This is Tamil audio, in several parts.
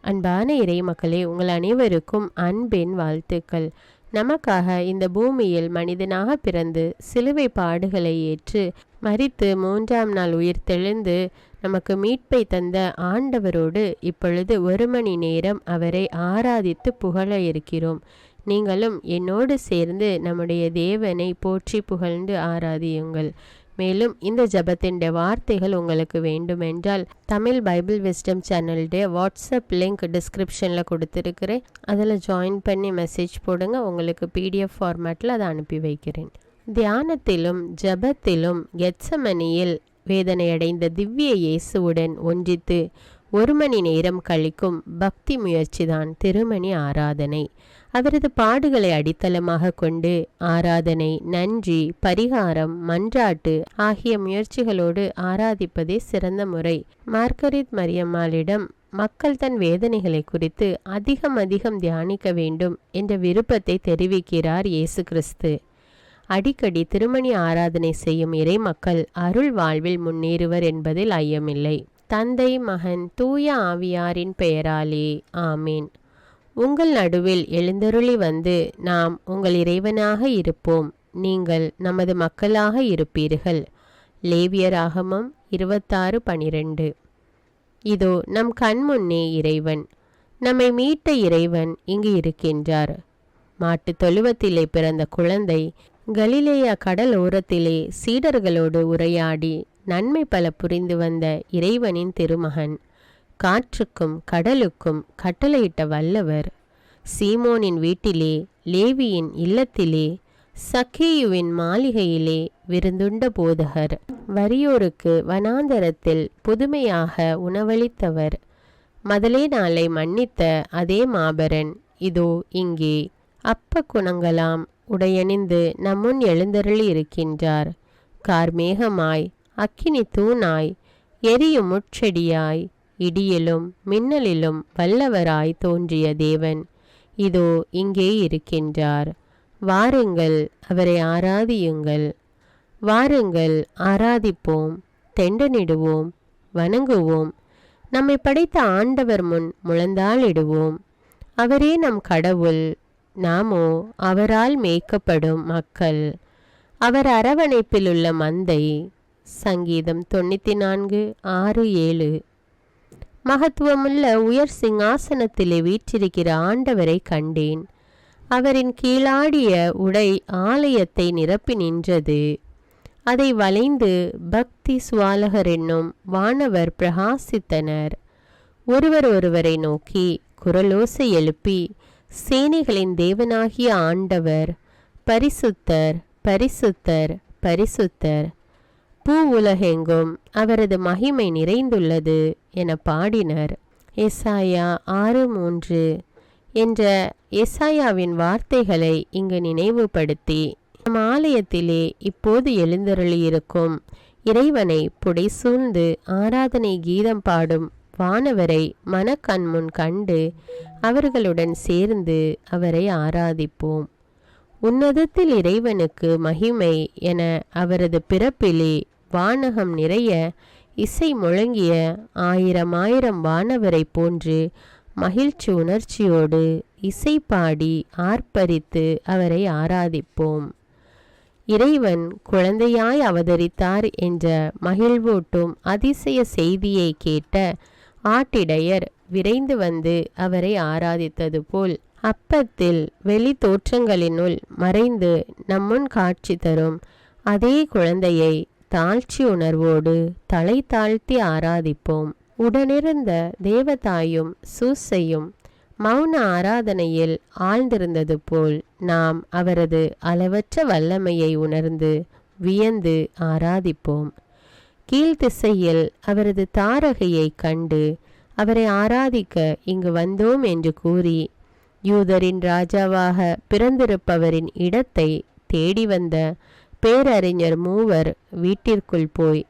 அன்பான இறை மக்களே, உங்கள் அனைவருக்கும் அன்பின் வாழ்த்துக்கள். நமக்காக இந்த பூமியில் மனிதனாக பிறந்து சிலுவை பாடுகளை ஏற்று மரித்து 3ஆம் நாள் உயிர் தெழுந்து நமக்கு மீட்பை தந்த ஆண்டவரோடு இப்பொழுது 1 மணி நேரம் அவரை ஆராதித்து புகழ இருக்கிறோம். நீங்களும் என்னோடு சேர்ந்து நம்முடைய தேவனை போற்றி புகழ்ந்து ஆராதியுங்கள். மேலும் இந்த ஜபத்தின் வார்த்தைகள் உங்களுக்கு வேண்டுமென்றால் தமிழ் பைபிள் விஸ்டம் சேனலுடைய வாட்ஸ்அப் லிங்க் டிஸ்கிரிப்ஷனில் கொடுத்துருக்கிறேன். அதில் ஜாயின் பண்ணி மெசேஜ் போடுங்க. உங்களுக்கு PDF ஃபார்மேட்டில் அதை அனுப்பி வைக்கிறேன். தியானத்திலும் ஜபத்திலும் கெத்சமனியில் வேதனையடைந்த திவ்ய இயேசுவுடன் ஒன்றித்து 1 மணி நேரம் கழிக்கும் பக்தி முயற்சிதான் திருமணி ஆராதனை. அவரது பாடுகளை அடித்தளமாக கொண்டு ஆராதனை, நன்றி, பரிகாரம், மன்றாட்டு ஆகிய முயற்சிகளோடு ஆராதிப்பதே சிறந்த முறை. மார்கரித் மரியம்மாளிடம் மக்கள் தன் வேதனைகளை குறித்து அதிகம் தியானிக்க வேண்டும் என்ற விருப்பத்தை தெரிவிக்கிறார் இயேசு கிறிஸ்து. அடிக்கடி திருமணி ஆராதனை செய்யும் இறை மக்கள் அருள் வாழ்வில் முன்னேறுவர் என்பதில் ஐயமில்லை. தந்தை, மகன், தூய ஆவியாரின் பெயராலே ஆமீன். உங்கள் நடுவில் எழுந்தருளி வந்து நாம் உங்கள் இறைவனாக இருப்போம், நீங்கள் நமது மக்களாக இருப்பீர்கள். லேவியராகமம் 26:12. இதோ நம் கண்முன்னே இறைவன், நம்மை மீட்ட இறைவன் இங்கு இருக்கின்றார். மாட்டு தொழுவத்திலே பிறந்த குழந்தை கலிலேயா கடல் ஓரத்திலே சீடர்களோடு உரையாடி நன்மை பல புரிந்து வந்த இறைவனின் திருமகன், காற்றுக்கும் கடலுக்கும் கட்டளையிட்ட வல்லவர், சீமோனின் வீட்டிலே, லேவியின் இல்லத்திலே, சக்கேயுவின் மாளிகையிலே விருந்துண்ட போதகர், வறியோருக்கு வனாந்தரத்தில் புதுமையாக உணவளித்தவர், மதலேனாளை மன்னித்த அதே மாபரன் இதோ இங்கே அப்ப குணங்களாம் உடையணிந்து நம்முன் எழுந்தருளி இருக்கின்றார். கார்மேகமாய், அக்கினி தூணாய், எரியும் முட்செடியாய், இடியிலும் மின்னலிலும் வல்லவராய் தோன்றிய தேவன் இதோ இங்கே இருக்கின்றார். வாருங்கள், அவரை ஆராதியுங்கள். வாருங்கள், ஆராதிப்போம், தெண்டனிடுவோம், வணங்குவோம். நம்மை படைத்த ஆண்டவர் முன் முழந்தாளிடுவோம். அவரே நம் கடவுள், நாமோ அவரால் மேய்க்கப்படும் மக்கள், அவர் அரவணைப்பில் உள்ள மந்தை. சங்கீதம் 94:6-7. மகத்துவமுள்ள உயர் சிங்காசனத்திலே வீற்றிருக்கிற ஆண்டவரை கண்டேன். அவரின் கீழாடிய உடை ஆலயத்தை நிரப்பி நின்றது. அதை வளைந்து பக்தி சுவாலகர் என்னும் வானவர் பிரகாசித்தனர். ஒருவரை நோக்கி குரலோசை எழுப்பி, சேனைகளின் தேவனாகிய ஆண்டவர் பரிசுத்தர், பரிசுத்தர், பரிசுத்தர், பூ உலகெங்கும் அவரது மகிமை நிறைந்துள்ளது என பாடினர். எசாயா 6:3 என்ற எசாயாவின் வார்த்தைகளை இங்கு நினைவுபடுத்தி நம் ஆலயத்திலே இப்போது எழுந்தருளியிருக்கும் இறைவனை புடைசூழ்ந்து ஆராதனை கீதம் பாடும் வானவரை மனக்கண்முன் கண்டு அவர்களுடன் சேர்ந்து அவரை ஆராதிப்போம். உன்னதத்தில் இறைவனுக்கு மகிமை என அவரது பிறப்பிலே வானகம் நிறைய இசை முழங்கிய 1000 வானவரை போன்று மகிழ்ச்சி உணர்ச்சியோடு இசை பாடி ஆர்ப்பரித்து அவரை ஆராதிப்போம். இறைவன் குழந்தையாய் அவதரித்தார் என்ற மகிழ்வூட்டும் அதிசய செய்தியை கேட்ட ஆட்டிடையர் விரைந்து வந்து அவரை ஆராதித்தது போல் அப்பத்தில் வெளி தோற்றங்களினுள் மறைந்து நம்முன் காட்சி தரும் அதே குழந்தையை தாழ்ச்சி உணர்வோடு தலை தாழ்த்தி ஆராதிப்போம். உடனிருந்த தேவதாயும் சூசையும் மௌன ஆராதனையில் ஆழ்ந்திருந்தது போல் நாம் அவரது அளவற்ற வல்லமையை உணர்ந்து வியந்து ஆராதிப்போம். கீழ்த்திசையில் அவரது தாரகையை கண்டு அவரை ஆராதிக்க இங்கு வந்தோம் என்று கூறி யூதரின் ராஜாவாக பிறந்திருப்பவரின் இடத்தை தேடி வந்த பேரறிஞர் 3 வீட்டிற்குள் போய்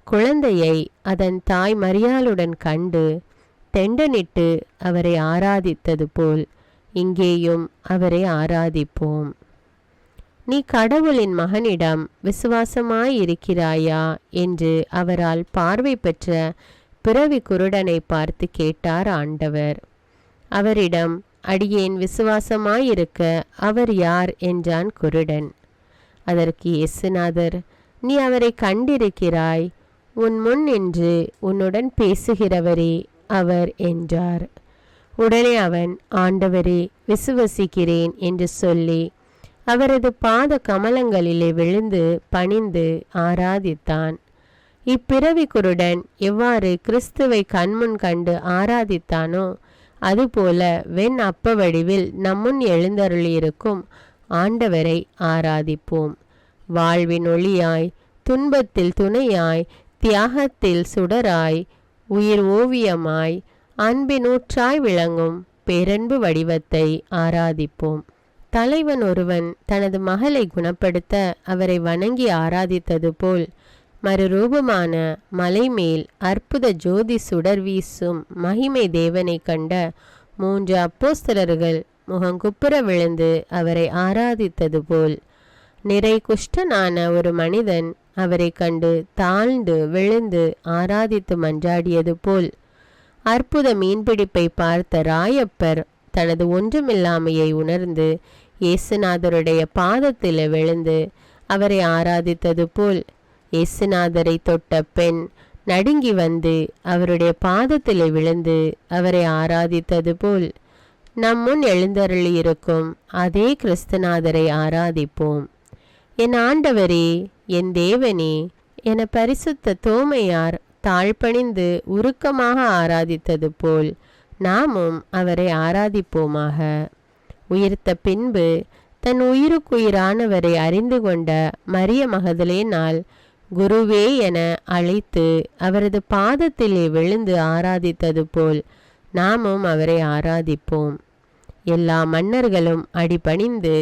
குழந்தையை அதன் தாய் மரியாளுடன் கண்டு தெண்டனிட்டு அவரை ஆராதித்தது போல் இங்கேயும் அவரை ஆராதிப்போம். நீ கடவுளின் மகனிடம் விசுவாசமாயிருக்கிறாயா என்று அவரால் பார்வை பெற்ற பிறவி குருடனை பார்த்து கேட்டார் ஆண்டவர். அவரிடம், அடியேன் விசுவாசமாயிருக்க அவர் யார் என்றான் குருடன். அதற்கு இயேசுநாதர், நீ அவரை கண்டிருக்கிறாய், உன் முன் நின்று உன்னுடன் பேசுகிறவரே அவர் என்றார். உடனே அவன், ஆண்டவரே, விசுவசிக்கிறேன் என்று சொல்லி அவரது பாத கமலங்களிலே விழுந்து பணிந்து ஆராதித்தான். இப்பிறவி குருடன் எவ்வாறு கிறிஸ்துவை கண்முன் கண்டு ஆராதித்தானோ அதுபோல வெண் அப்ப வடிவில் நம்முன் எழுந்தருளியிருக்கும் ஆண்டவரை ஆராதிப்போம். வாழ்வின் ஒளியாய், துன்பத்தில் துணையாய், தியாகத்தில் சுடராய், உயிர் ஓவியமாய், அன்பினூற்றாய் விளங்கும் பேரன்பு வடிவத்தை ஆராதிப்போம். தலைவன் ஒருவன் தனது மகளை குணப்படுத்த அவரை வணங்கி ஆராதித்தது போல் மறுரூபமான மலைமேல் அற்புத ஜோதி சுடர் வீசும் மகிமை தேவனை கண்ட 3 அப்போஸ்தலர்கள் முகங்குப்புற விழுந்து அவரை ஆராதித்தது போல் நிறை குஷ்டனான ஒரு மனிதன் அவரை கண்டு தாழ்ந்து விழுந்து ஆராதித்து மன்றாடியது போல் அற்புத மீன்பிடிப்பை பார்த்த ராயப்பர் தனது ஒன்றுமில்லாமையை உணர்ந்து இயேசுநாதருடைய பாதத்தில் விழுந்து அவரை ஆராதித்தது போல் இயேசுநாதரை தொட்ட பெண் நடுங்கி வந்து அவருடைய பாதத்தில் விழுந்து அவரை ஆராதித்தது போல் நம்முன் எழுந்தருளியிருக்கும் அதே கிறிஸ்துநாதரை ஆராதிப்போம். என் ஆண்டவரே, என் தேவனே என பரிசுத்த தோமையார் தாழ்பணிந்து உருக்கமாக ஆராதித்தது போல் நாமும் அவரை ஆராதிப்போமாக. உயிர்த்த பின்பு தன் உயிருக்குயிரானவரை அறிந்து கொண்ட மரிய மகதலேனால் குருவே என அழைத்து அவரது பாதத்திலே விழுந்து ஆராதித்தது போல் நாமும் அவரை ஆராதிப்போம். எல்லா மன்னர்களும் அடிபணிந்து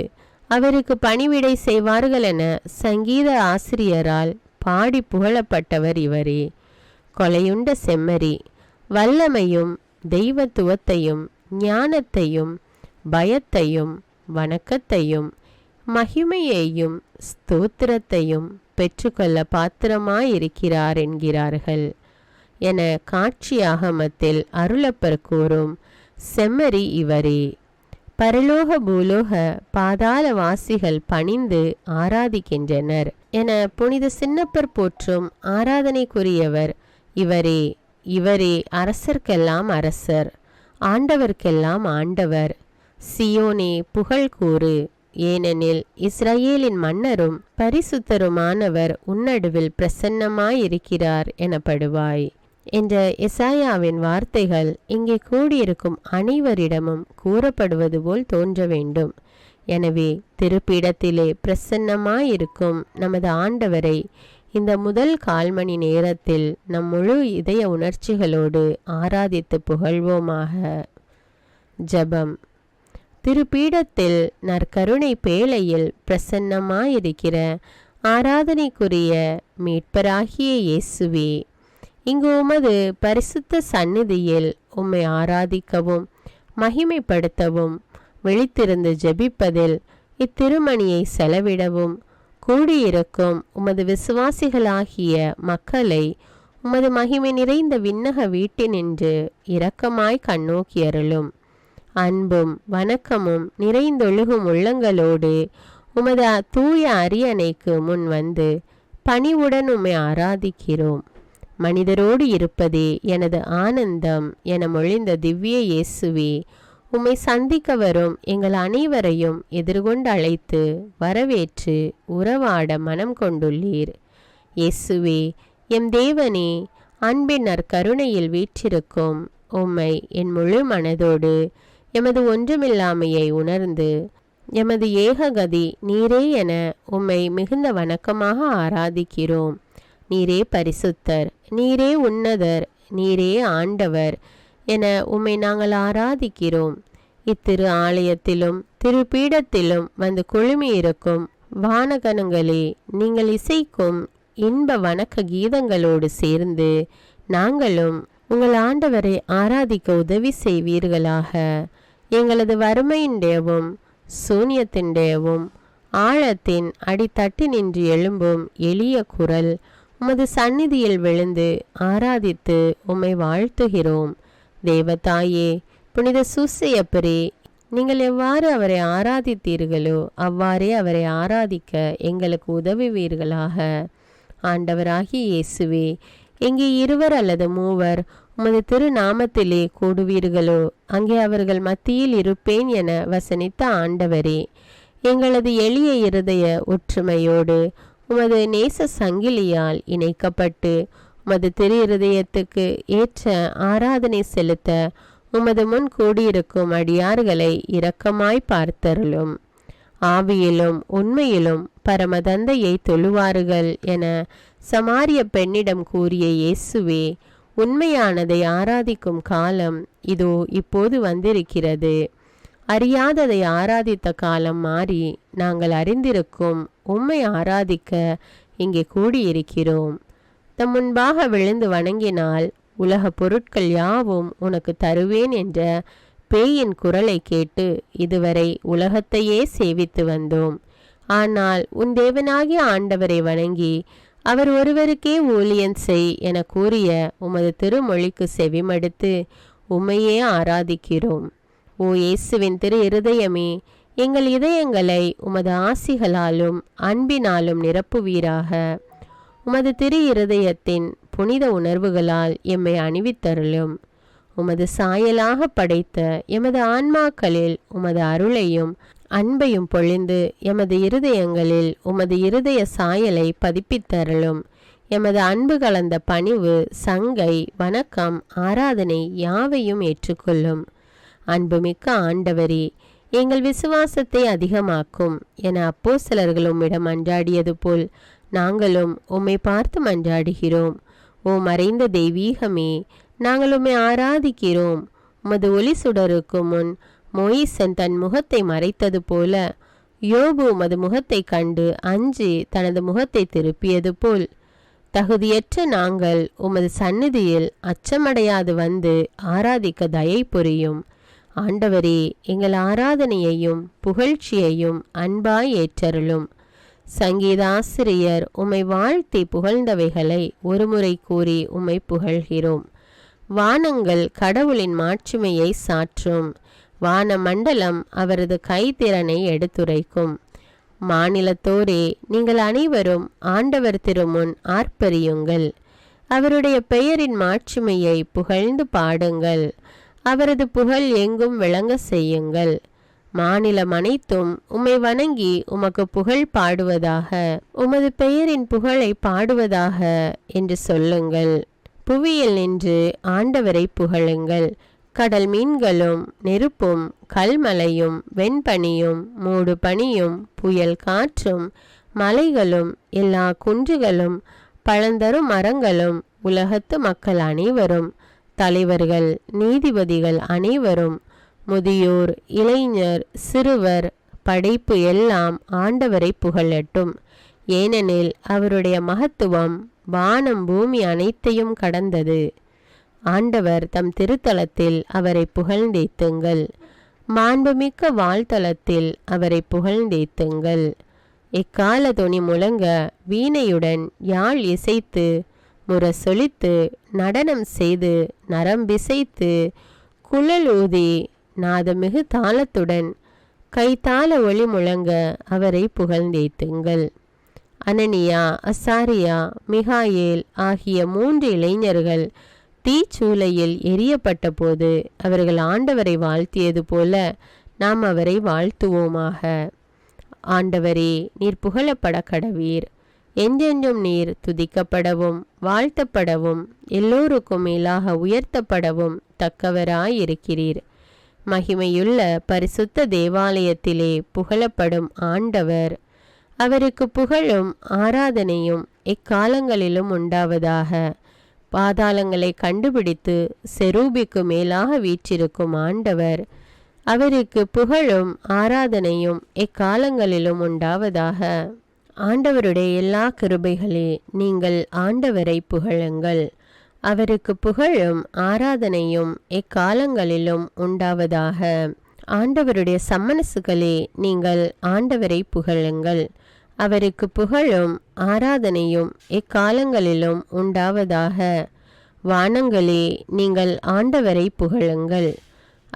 அவருக்கு பணிவிடை செய்வார்கள் என சங்கீத ஆசிரியரால் பாடி புகழப்பட்டவர் இவரே. கொலையுண்ட செம்மறி வல்லமையும் தெய்வத்துவத்தையும் ஞானத்தையும் பயத்தையும் வணக்கத்தையும் மகிமையையும் ஸ்தோத்திரத்தையும் பெற்றுக்கொள்ள பாத்திரமாயிருக்கிறார் என்கிறார்கள் என காட்சியாகமத்தில் அருளப்பர் கூறும் செம்மறி இவரே. பரலோக பூலோக பாதாளவாசிகள் பணிந்து ஆராதிக்கின்றனர் என புனித சின்னப்பர் போற்றும் ஆராதனைக்குரியவர் இவரே. இவரே அரசர்க்கெல்லாம் அரசர், ஆண்டவர்க்கெல்லாம் ஆண்டவர். சியோனே புகழ் கூறு, ஏனெனில் இஸ்ரவேலின் மன்னரும் பரிசுத்தருமானவர் உன்னடுவில் பிரசன்னமாயிருக்கிறார் எனப்படுவாய் என்ற எசாயாவின் வார்த்தைகள் இங்கே கூடியிருக்கும் அனைவரிடமும் கூறப்படுவது போல் தோன்ற வேண்டும். எனவே திருப்பீடத்திலே பிரசன்னமாயிருக்கும் நமது ஆண்டவரை இந்த முதல் 1/4 மணி நேரத்தில் நம் முழு இதய உணர்ச்சிகளோடு ஆராதித்து புகழ்வோமாக. ஜெபம். திருப்பீடத்தில் நற்கருணை பேழையில் பிரசன்னமாயிருக்கிற ஆராதனைக்குரிய மீட்பராகிய இயேசுவே, இங்கு உமது பரிசுத்த சந்நிதியில் உம்மை ஆராதிக்கவும் மகிமைப்படுத்தவும் விழித்திருந்து ஜெபிப்பதில் இத்திருமணியை செலவிடவும் கூடியிருக்கும் உமது விசுவாசிகளாகிய மக்களை உமது மகிமை நிறைந்த விண்ணக வீட்டினின்று இரக்கமாய் கண்ணோக்கியருளும். அன்பும் வணக்கமும் நிறைந்தொழுகும் உள்ளங்களோடு உமது தூய அரியணைக்கு முன் வந்து பணிவுடன் உம்மை ஆராதிக்கிறோம். மனிதரோடு இருப்பதே எனது ஆனந்தம் என மொழிந்த திவ்ய இயேசுவே, உம்மை சந்திக்க வரும் எங்கள் அனைவரையும் எதிர்கொண்டு அழைத்து வரவேற்று உறவாட மனம் கொண்டுள்ளீர். இயேசுவே, எம் தேவனே, அன்பின் நற்கருணையில் வீற்றிருக்கும் உம்மை என் முழு மனதோடு எமது ஒன்றுமில்லாமையை உணர்ந்து எமது ஏககதி நீரே என உம்மை மிகுந்த வணக்கமாக ஆராதிக்கிறோம். நீரே பரிசுத்தர், நீரே உன்னதர், நீரே ஆண்டவர் என உம்மை நாங்கள் ஆராதிக்கிறோம். இத்திரு ஆலயத்திலும் திருப்பீடத்திலும் வந்து குழுமியிருக்கும் வானகணங்களே, நீங்கள் இசைக்கும் இன்ப வணக்க கீதங்களோடு சேர்ந்து நாங்களும் உங்கள் ஆண்டவரை ஆராதிக்க உதவி செய்வீர்களாக. எங்களது வறுமையின்டேவும் சூன்யத்தின்டேவும் ஆழத்தின் அடித்தட்டு நின்று எழும்பும் எளிய குரல் உமது சந்நிதியில் விழுந்து ஆராதித்து உம்மை வாழ்த்துகிறோம். தேவதாயே, புனித சூசையப்பரே, நீங்கள் எவ்வாறு அவரை ஆராதித்தீர்களோ அவ்வாறே அவரை ஆராதிக்க எங்களுக்கு உதவுவீர்களாக. ஆண்டவராகிய இயேசுவே, எங்கே 2 அல்லது 3 உமது திருநாமத்திலே கூடுவீர்களோ அங்கே அவர்கள் மத்தியில் இருப்பேன் என வசனித்த ஆண்டவரே, எங்களது எளிய இருதய ஒற்றுமையோடு உமது நேச சங்கிலியால் இணைக்கப்பட்டு உமது திரு இருதயத்துக்கு ஏற்ற ஆராதனை செலுத்த உமது முன் கூடியிருக்கும் அடியார்களை இரக்கமாய் பார்த்தருளும். ஆவியிலும் உண்மையிலும் பரமதந்தையை தொழுவார்கள் என சமாரிய பெண்ணிடம் கூறிய இயேசுவே, உண்மையானதை ஆராதிக்கும் காலம் இதோ இப்போது வந்திருக்கிறது. அறியாததை ஆராதித்த காலம் மாறி நாங்கள் அறிந்திருக்கும் உம்மை ஆராதிக்க இங்கே கூடியிருக்கிறோம். தம் முன்பாக விழுந்து வணங்கினால் உலக பொருட்கள் யாவும் உனக்கு தருவேன் என்ற பேயின் குரலை கேட்டு இதுவரை உலகத்தையே சேவித்து வந்தோம். ஆனால் உன் தேவனாகிய ஆண்டவரை வணங்கி அவர் ஒருவருக்கே ஊழியம் செய் என கூறிய உமது திருமொழிக்கு செவிமடுத்து உம்மையே ஆராதிக்கிறோம். ஓ இயேசுவின் திரு இருதயமே, எங்கள் இதயங்களை உமது ஆசிகளாலும் அன்பினாலும் நிரப்புவீராக. உமது திரு இருதயத்தின் புனித உணர்வுகளால் எம்மை அணிவித்தருளும். உமது சாயலாக படைத்த எமது ஆன்மாக்களில் உமது அருளையும் அன்பையும் பொழிந்து எமது இருதயங்களில் உமது இருதய சாயலை பதிப்பித்தருளும். எமது அன்பு கலந்த பணிவு, சங்கை, வணக்கம், ஆராதனை யாவையும் ஏற்றுக்கொள்ளும். அன்புமிக்க ஆண்டவரே, எங்கள் விசுவாசத்தை அதிகமாக்கும் என அப்போஸ்தலர்கள் உம்மிடம் மன்றாடியது போல் நாங்களும் உம்மை பார்த்து மன்றாடுகிறோம். ஓ மறைந்த தெய்வீகமே, நாங்கள் உம்மை ஆராதிக்கிறோம். உமது ஒளி சுடருக்கு முன் மோயிசன் தன் முகத்தை மறைத்தது போல யோபு உமது முகத்தை கண்டு அஞ்சி தனது முகத்தை திருப்பியது போல் தகுதியற்ற நாங்கள் உமது சந்நிதியில் அச்சமடையாது வந்து ஆராதிக்க தயை புரியும். ஆண்டவரே, எங்கள் ஆராதனையையும் புகழ்ச்சியையும் அன்பாய் ஏற்றருளும். சங்கீதாசிரியர் உம்மை வாழ்த்தி புகழ்ந்தவைகளை ஒருமுறை கூறி உம்மை புகழ்கிறோம். வானங்கள் கடவுளின் மாட்சிமையை சாற்றும். வான மண்டலம் அவரது கைத்திறனை எடுத்துரைக்கும். மாநிலத்தோரே, நீங்கள் அனைவரும் ஆண்டவர் திருமுன் ஆர்ப்பரியுங்கள். அவருடைய பெயரின் மாட்சிமையை புகழ்ந்து பாடுங்கள். அவரது புகழ் எங்கும் விளங்க செய்யுங்கள். மாநிலம் அனைத்தும் உம்மை வணங்கி உமக்கு புகழ் பாடுவதாக, உமது பெயரின் புகழை பாடுவதாக என்று சொல்லுங்கள். புவியில் நின்று ஆண்டவரை புகழுங்கள். கடல் மீன்களும் நெருப்பும் கல்மலையும் வெண்பனியும் மூடு பனியும் புயல் காற்றும் மலைகளும் எல்லா குன்றுகளும் பழந்தரும் மரங்களும் உலகத்து மக்கள் அனைவரும் தலைவர்கள் நீதிபதிகள் அனைவரும் முதியோர் இளைஞர் சிறுவர் படைப்பு எல்லாம் ஆண்டவரை புகழட்டும். ஏனெனில் அவருடைய மகத்துவம் வானம் பூமி அனைத்தையும் கடந்தது. ஆண்டவர் தம் திருத்தலத்தில் அவரை புகழ்ந்தேத்துங்கள். மாண்புமிக்க வாழ்த்தலத்தில் அவரை புகழ்ந்தேத்துங்கள். எக்கால தொனி முழங்க வீணையுடன் யாழ் இசைத்து முரசொலித்து நடனம் செய்து நரம்பிசைத்து குழல் ஊதி நாதமிகு தாளத்துடன் கைத்தாள ஒளி முழங்க அவரை புகழ்ந்தேத்துங்கள். அனனியா, அசாரியா, மிகாயேல் ஆகிய 3 இளைஞர்கள் தீச்சூளையில் எரியப்பட்ட போது அவர்கள் ஆண்டவரை வாழ்த்தியது போல நாம் அவரை வாழ்த்துவோமாக. ஆண்டவரே, நீர் புகழப்பட கடவீர். என்றென்றும் நீர் துதிக்கப்படவும் வாழ்த்தப்படவும் எல்லோருக்கும் மேலாக உயர்த்தப்படவும் தக்கவராயிருக்கிறீர். மகிமையுள்ள பரிசுத்த தேவாலயத்திலே புகழப்படும் ஆண்டவர், அவருக்கு புகழும் ஆராதனையும் எக்காலங்களிலும் உண்டாவதாக. பாதாளங்களை கண்டுபிடித்து செரூபிக்கு மேலாக வீற்றிருக்கும் ஆண்டவர், அவருக்கு புகழும் ஆராதனையும் எக்காலங்களிலும் உண்டாவதாக. ஆண்டவருடைய எல்லா கிருபைகளே, நீங்கள் ஆண்டவரை புகழுங்கள். அவருக்கு புகழும் ஆராதனையும் எக்காலங்களிலும் உண்டாவதாக. ஆண்டவருடைய சம்மனசுகளே, நீங்கள் ஆண்டவரை புகழுங்கள். அவருக்கு புகழும் ஆராதனையும் எக்காலங்களிலும் உண்டாவதாக. வானங்களே, நீங்கள் ஆண்டவரை புகழுங்கள்.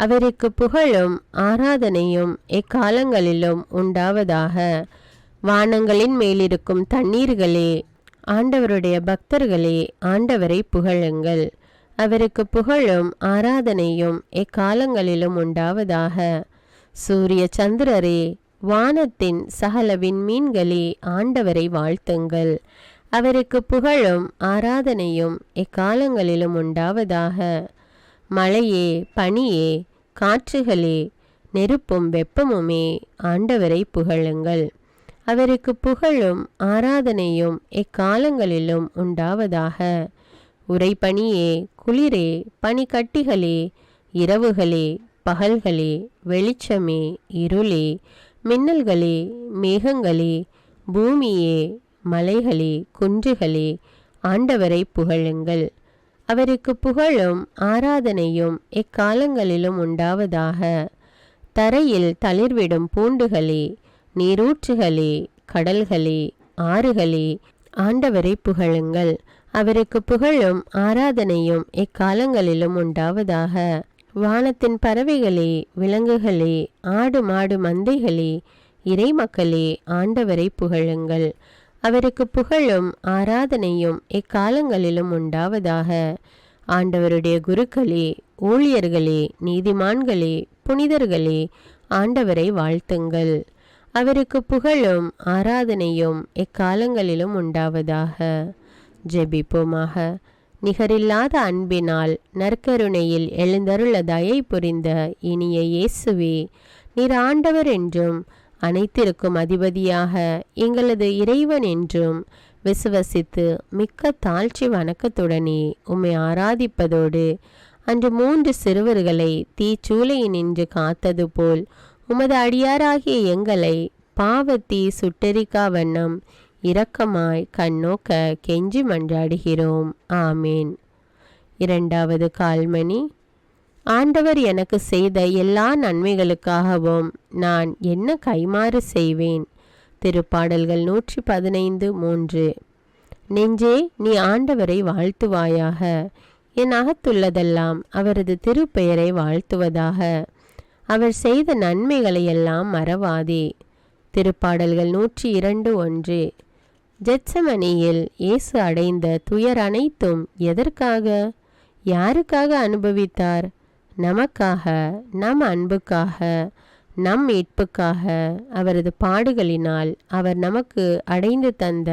அவருக்கு புகழும் ஆராதனையும் எக்காலங்களிலும் உண்டாவதாக. வானங்களின் மேலிருக்கும் தண்ணீர்களே, ஆண்டவருடைய பக்தர்களே, ஆண்டவரை புகழுங்கள். அவருக்கு புகழும் ஆராதனையும் எக்காலங்களிலும் உண்டாவதாக. சூரிய சந்திரரே, வானத்தின் சகல விண்மீன்களே, ஆண்டவரை வாழ்த்துங்கள். அவருக்கு புகழும் ஆராதனையும் எக்காலங்களிலும் உண்டாவதாக. மழையே, பனியே, காற்றுகளே, நெருப்பும் வெப்பமுமே, ஆண்டவரை புகழுங்கள். அவருக்கு புகழும் ஆராதனையும் எக்காலங்களிலும் உண்டாவதாக. உறைபனியே, குளிரே, பனிக்கட்டிகளே, இரவுகளே, பகல்களே, வெளிச்சமே, இருளே, மின்னல்களே, மேகங்களே, பூமியே, மலைகளே, குன்றுகளே, ஆண்டவரை புகழுங்கள். அவருக்கு புகழும் ஆராதனையும் எக்காலங்களிலும் உண்டாவதாக. தரையில் தளிர்விடும் பூண்டுகளே, நீரூற்றுகளே, கடல்களே, ஆறுகளே, ஆண்டவரை புகழுங்கள். அவருக்கு புகழும் ஆராதனையும் எக்காலங்களிலும் உண்டாவதாக. வானத்தின் பறவைகளே, விலங்குகளே, ஆடு மாடு மந்தைகளே, இறைமக்களே, ஆண்டவரை புகழுங்கள். அவருக்கு புகழும் ஆராதனையும் எக்காலங்களிலும் உண்டாவதாக. ஆண்டவருடைய குருக்களே, ஊழியர்களே, நீதிமான்களே, புனிதர்களே, ஆண்டவரை வாழ்த்துங்கள். அவருக்கு புகழும் ஆராதனையும் எக்காலங்களிலும் உண்டாவதாக. ஜெபிப்போமாக. நிகரில்லாத அன்பினால் நற்கருணையில் எழுந்தருள தயை புரிந்த இனிய இயேசுவே, நீர் ஆண்டவர் என்றும் அனைத்திற்கும் அதிபதியாக எங்களது இறைவன் என்றும் விசுவசித்து மிக்க தாழ்ச்சி வணக்கத்துடனே உம்மை ஆராதிப்பதோடு, அன்று 3 சிறுவர்களை தீச்சூளையினின்று காத்தது போல் உமது அடியாராகிய எங்களை பாவத்தீ சுட்டெரிக்கா வண்ணம் இரக்கமாய் கண்ணோக்க கெஞ்சி மன்றாடுகிறோம். ஆமேன். 2வது கால்மணி. ஆண்டவர் எனக்கு செய்த எல்லா நன்மைகளுக்காகவும் நான் என்ன கைமாறு செய்வேன்? திருப்பாடல்கள் 115:3. நெஞ்சே, நீ ஆண்டவரை வாழ்த்துவாயாக. என் அகத்துள்ளதெல்லாம் அவரது திருப்பெயரை வாழ்த்துவதாக. அவர் செய்த நன்மைகளையெல்லாம் மறவாதே. திருப்பாடல்கள் 102:1. ஜெத்சமனியில் இயேசு அடைந்த துயர் அனைத்தும் எதற்காக, யாருக்காக அனுபவித்தார்? நமக்காக, நம் அன்புக்காக, நம் மீட்புக்காக. அவரது பாடுகளினால் அவர் நமக்கு அடைந்து தந்த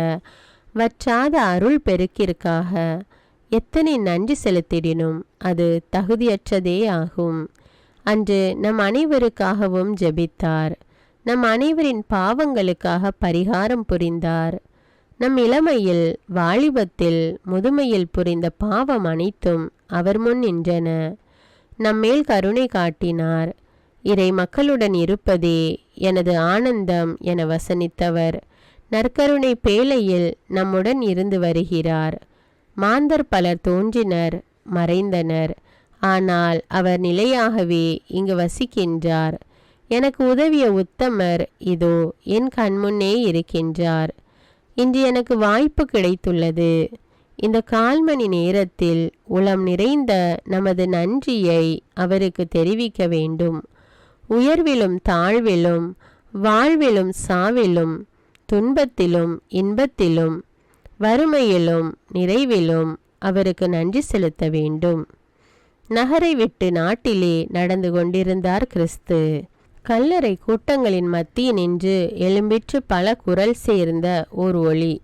வற்றாத அருள் பெருக்கிற்காக எத்தனை நன்றி செலுத்திடினும் அது தகுதியற்றதே ஆகும். அன்று நம் அனைவருக்காகவும் ஜெபித்தார். நம் அனைவரின் பாவங்களுக்காக பரிகாரம் புரிந்தார். நம் இளமையில், வாலிபத்தில், முதுமையில் புரிந்த பாவம் அனைத்தும் அவர் முன் நின்றன. நம்மேல் கருணை காட்டினார். இறை மக்களுடன் இருப்பதே எனது ஆனந்தம் என வசனித்தவர் நற்கருணை பேழையில் நம்முடன் இருந்து வருகிறார். மாந்தர் பலர் தோன்றினர், மறைந்தனர். ஆனால் அவர் நிலையாகவே இங்கு வசிக்கின்றார். எனக்கு உதவிய உத்தமர் இதோ என் கண்முன்னே இருக்கின்றார். இன்று எனக்கு வாய்ப்பு கிடைத்துள்ளது. இந்த 1/4 மணி நேரத்தில் உளம் நிறைந்த நமது நன்றியை அவருக்கு தெரிவிக்க வேண்டும். உயர்விலும் தாழ்விலும், வாழ்விலும் சாவிலும், துன்பத்திலும் இன்பத்திலும், வறுமையிலும் நிறைவிலும் அவருக்கு நன்றி செலுத்த வேண்டும். நகரை விட்டு நாட்டிலே நடந்து கொண்டிருந்தார் கிறிஸ்து. கல்லறை கூட்டங்களின் மத்தியினின்று எழும்பிற்று பல குரல் சேர்ந்த ஓர் ஒளி.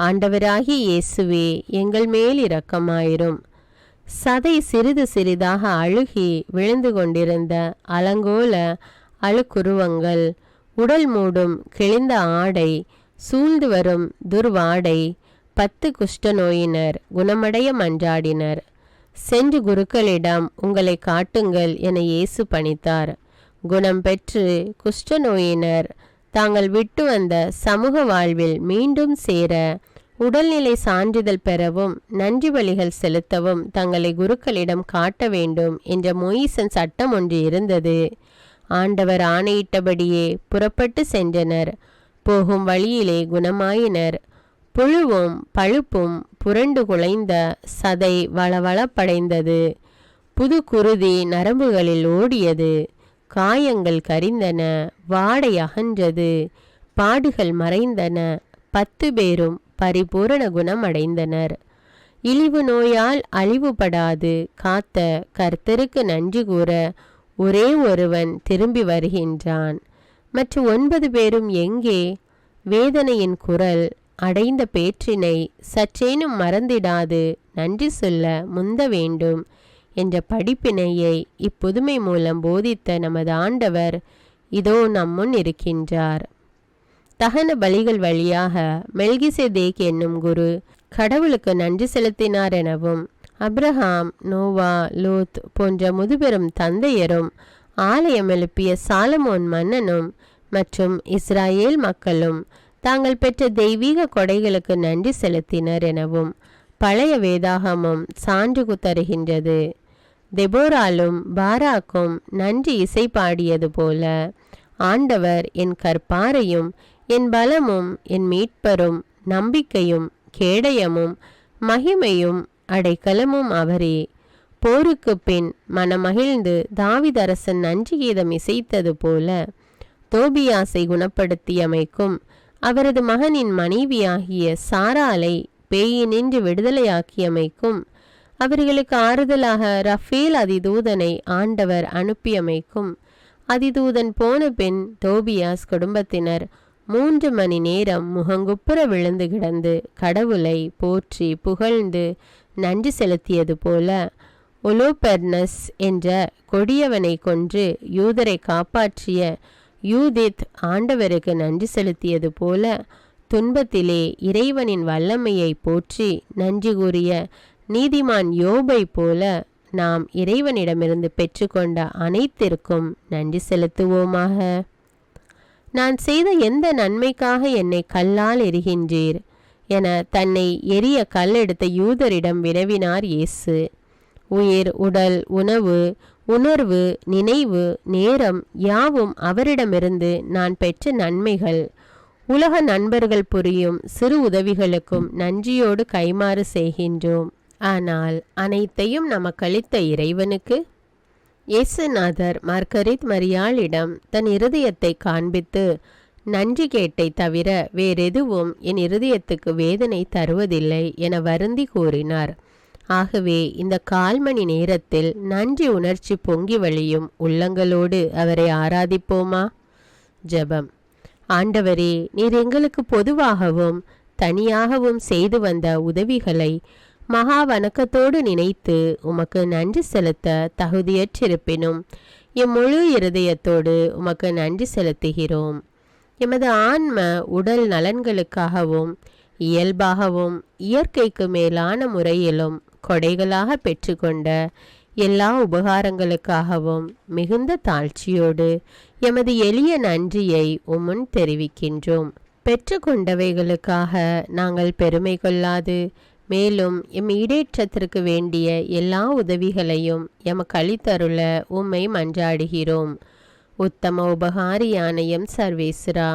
ஆண்டவராகிய இயேசுவே, எங்கள் மேல் இரக்கமாயிரும். சதை சிறிது சிறிதாக அழுகி விழுந்து கொண்டிருந்த அலங்கோல அழுக்குருவங்கள், உடல் மூடும் கிழிந்த ஆடை, சூழ்ந்து வரும் துர்வாடை, 10 குஷ்டநோயினர் குணமடைய மன்றாடினர். சென்று குருக்களிடம் உங்களை காட்டுங்கள் என இயேசு பணித்தார். குணம் பெற்று குஷ்டநோயினர் தாங்கள் விட்டு வந்த சமூக வாழ்வில் மீண்டும் சேர, உடல்நிலை சான்றிதழ் பெறவும், நன்றி பலிகள் செலுத்தவும் தங்களை குருக்களிடம் காட்ட வேண்டும் என்ற மோயிசன் சட்டம் ஒன்று இருந்தது. ஆண்டவர் ஆணையிட்டபடியே புறப்பட்டு சென்றனர். போகும் வழியிலே குணமாயினர். புழுவும் பழுப்பும் புரண்டு குலைந்த சதை வளவளப்படைந்தது. புது குருதி நரம்புகளில் ஓடியது. காயங்கள் கரிந்தன, வாடை அகன்றது, பாடுகள் மறைந்தன. 10 பேரும் பரிபூரண குணம் அடைந்தனர். இழிவு நோயால் அழிவுபடாது காத்த கர்த்தருக்கு நன்றி கூற ஒரே ஒருவன் திரும்பி வருகின்றான். மற்ற 9 பேரும் எங்கே? வேதனையின் குரல் அடைந்த பேற்றினை சற்றேனும் மறந்திடாது நன்றி சொல்ல முந்த வேண்டும் என்ற படிப்பினையை இப்புதுமை மூலம் போதித்த நமது ஆண்டவர் இதோ நம்முன் இருக்கின்றார். தகன பலிகள் வழியாக மெல்கிசேதேக் என்னும் குரு கடவுளுக்கு நன்றி செலுத்தினார் எனவும், அப்ரஹாம், நோவா, லோத் போன்ற முதுபெரும் தந்தையரும், ஆலயம் எழுப்பிய சாலமோன் மன்னனும் மற்றும் இஸ்ராயேல் மக்களும் தாங்கள் பெற்ற தெய்வீக கொடைகளுக்கு நன்றி செலுத்தினர் எனவும் பழைய வேதாகமும் சான்று தருகின்றது. தெபோராலும் பாராக்கும் நன்றி இசை பாடியது போல, ஆண்டவர் என் கற்பாரையும் என் பலமும் என் மீட்பரும் நம்பிக்கையும் கேடயமும் மகிமையும் அடைக்கலமும் அவரே. போருக்கு பின் மனமகிழ்ந்து தாவீதரசன் நன்றி கீதம் இசைத்தது போல, தோபியாசை குணப்படுத்தியமைக்கும் அவரது மகனின் மனைவியாகிய சாராலை பேயினின்று விடுதலையாக்கியமைக்கும், அவர்களுக்கு ஆறுதலாக ரஃபேல் அதிதூதனை ஆண்டவர் அனுப்பியமைக்கும், அதிதூதன் போன பின் தோபியாஸ் குடும்பத்தினர் 3 மணி நேரம் முகங்குப்புற விழுந்து கிடந்து கடவுளை போற்றி புகழ்ந்து நன்றி செலுத்தியது போல, ஒலோபெர்னஸ் என்ற கொடியவனை கொன்று யூதரை காப்பாற்றிய யூதித் ஆண்டவருக்கு நன்றி செலுத்தியது போல, துன்பத்திலே இறைவனின் வல்லமையை போற்றி நன்றி கூறிய நீதிமான் யோபை போல நாம் இறைவனிடமிருந்து பெற்றுக்கொண்ட அனைத்திற்கும் நன்றி செலுத்துவோமாக. நான் செய்த எந்த நன்மைக்காக என்னை கல்லால் எரிகின்றீர் என தன்னை எரிய கல்லெடுத்த யூதரிடம் வினவினார் இயேசு. உயிர், உடல், உணவு, உணர்வு, நினைவு, நேரம் யாவும் அவரிடமிருந்து நான் பெற்ற நன்மைகள். உலக நண்பர்கள் புரியும் சிறு உதவிகளுக்கும் நன்றியோடு கைமாறு செய்கின்றோம். ஆனால் அனைத்தையும் நமக்களித்த இறைவனுக்கு இயேசுநாதர் மார்கரித் மரியாளிடம் தன் இருதயத்தை காண்பித்து, நன்றி கேட்டை தவிர வேறெதுவும் என் இருதயத்துக்கு வேதனை தருவதில்லை என வருந்தி கூறினார். ஆகவே இந்த 1/4 மணி நேரத்தில் நன்றி உணர்ச்சி பொங்கி வழியும் உள்ளங்களோடு அவரை ஆராதிப்போமா? ஜெபம். ஆண்டவரே, நீர் எங்களுக்கு பொதுவாகவும் தனியாகவும் செய்து வந்த உதவிகளை மகா வணக்கத்தோடு நினைத்து உமக்கு நன்றி செலுத்த தகுதியற்றிருப்பினும் எம் முழு இருதயத்தோடு உமக்கு நன்றி செலுத்துகிறோம். எமது ஆன்ம உடல் நலன்களுக்காகவும் இயல்பாகவும் இயற்கைக்கு மேலான முறையிலும் கொடைகளாக பெற்றுக்கொண்ட எல்லா உபகாரங்களுக்காகவும் மிகுந்த தாழ்ச்சியோடு எமது எளிய நன்றியை உம்முன் தெரிவிக்கின்றோம். பெற்றுக்கொண்டவைகளுக்காக நாங்கள் பெருமை கொள்ளாது, மேலும் எம் ஈடேற்றத்திற்கு வேண்டிய எல்லா உதவிகளையும் எமக்கு அளித்தருள உம்மை மன்றாடுகிறோம். உத்தம உபகாரியான எம் சர்வேஸ்வரா,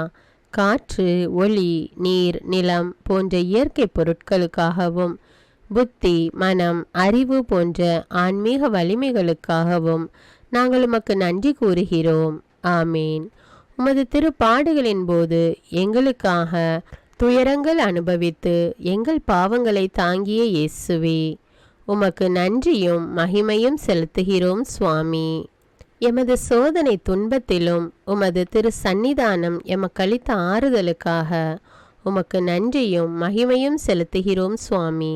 காற்று, ஒளி, நீர், நிலம் போன்ற இயற்கை பொருட்களுக்காகவும் புத்தி, மனம், அறிவு போன்ற ஆன்மீக வலிமைகளுக்காகவும் நாங்கள் உமக்கு நன்றி கூறுகிறோம். ஆமேன். உமது திருப்பாடுகளின் போது எங்களுக்காக துயரங்கள் அனுபவித்து எங்கள் பாவங்களை தாங்கிய இயேசுவே, உமக்கு நன்றியும் மகிமையும் செலுத்துகிறோம் சுவாமி. எமது சோதனை துன்பத்திலும் உமது திரு சந்நிதானம் எமக்களித்த ஆறுதலுக்காக உமக்கு நன்றியும் மகிமையும் செலுத்துகிறோம் சுவாமி.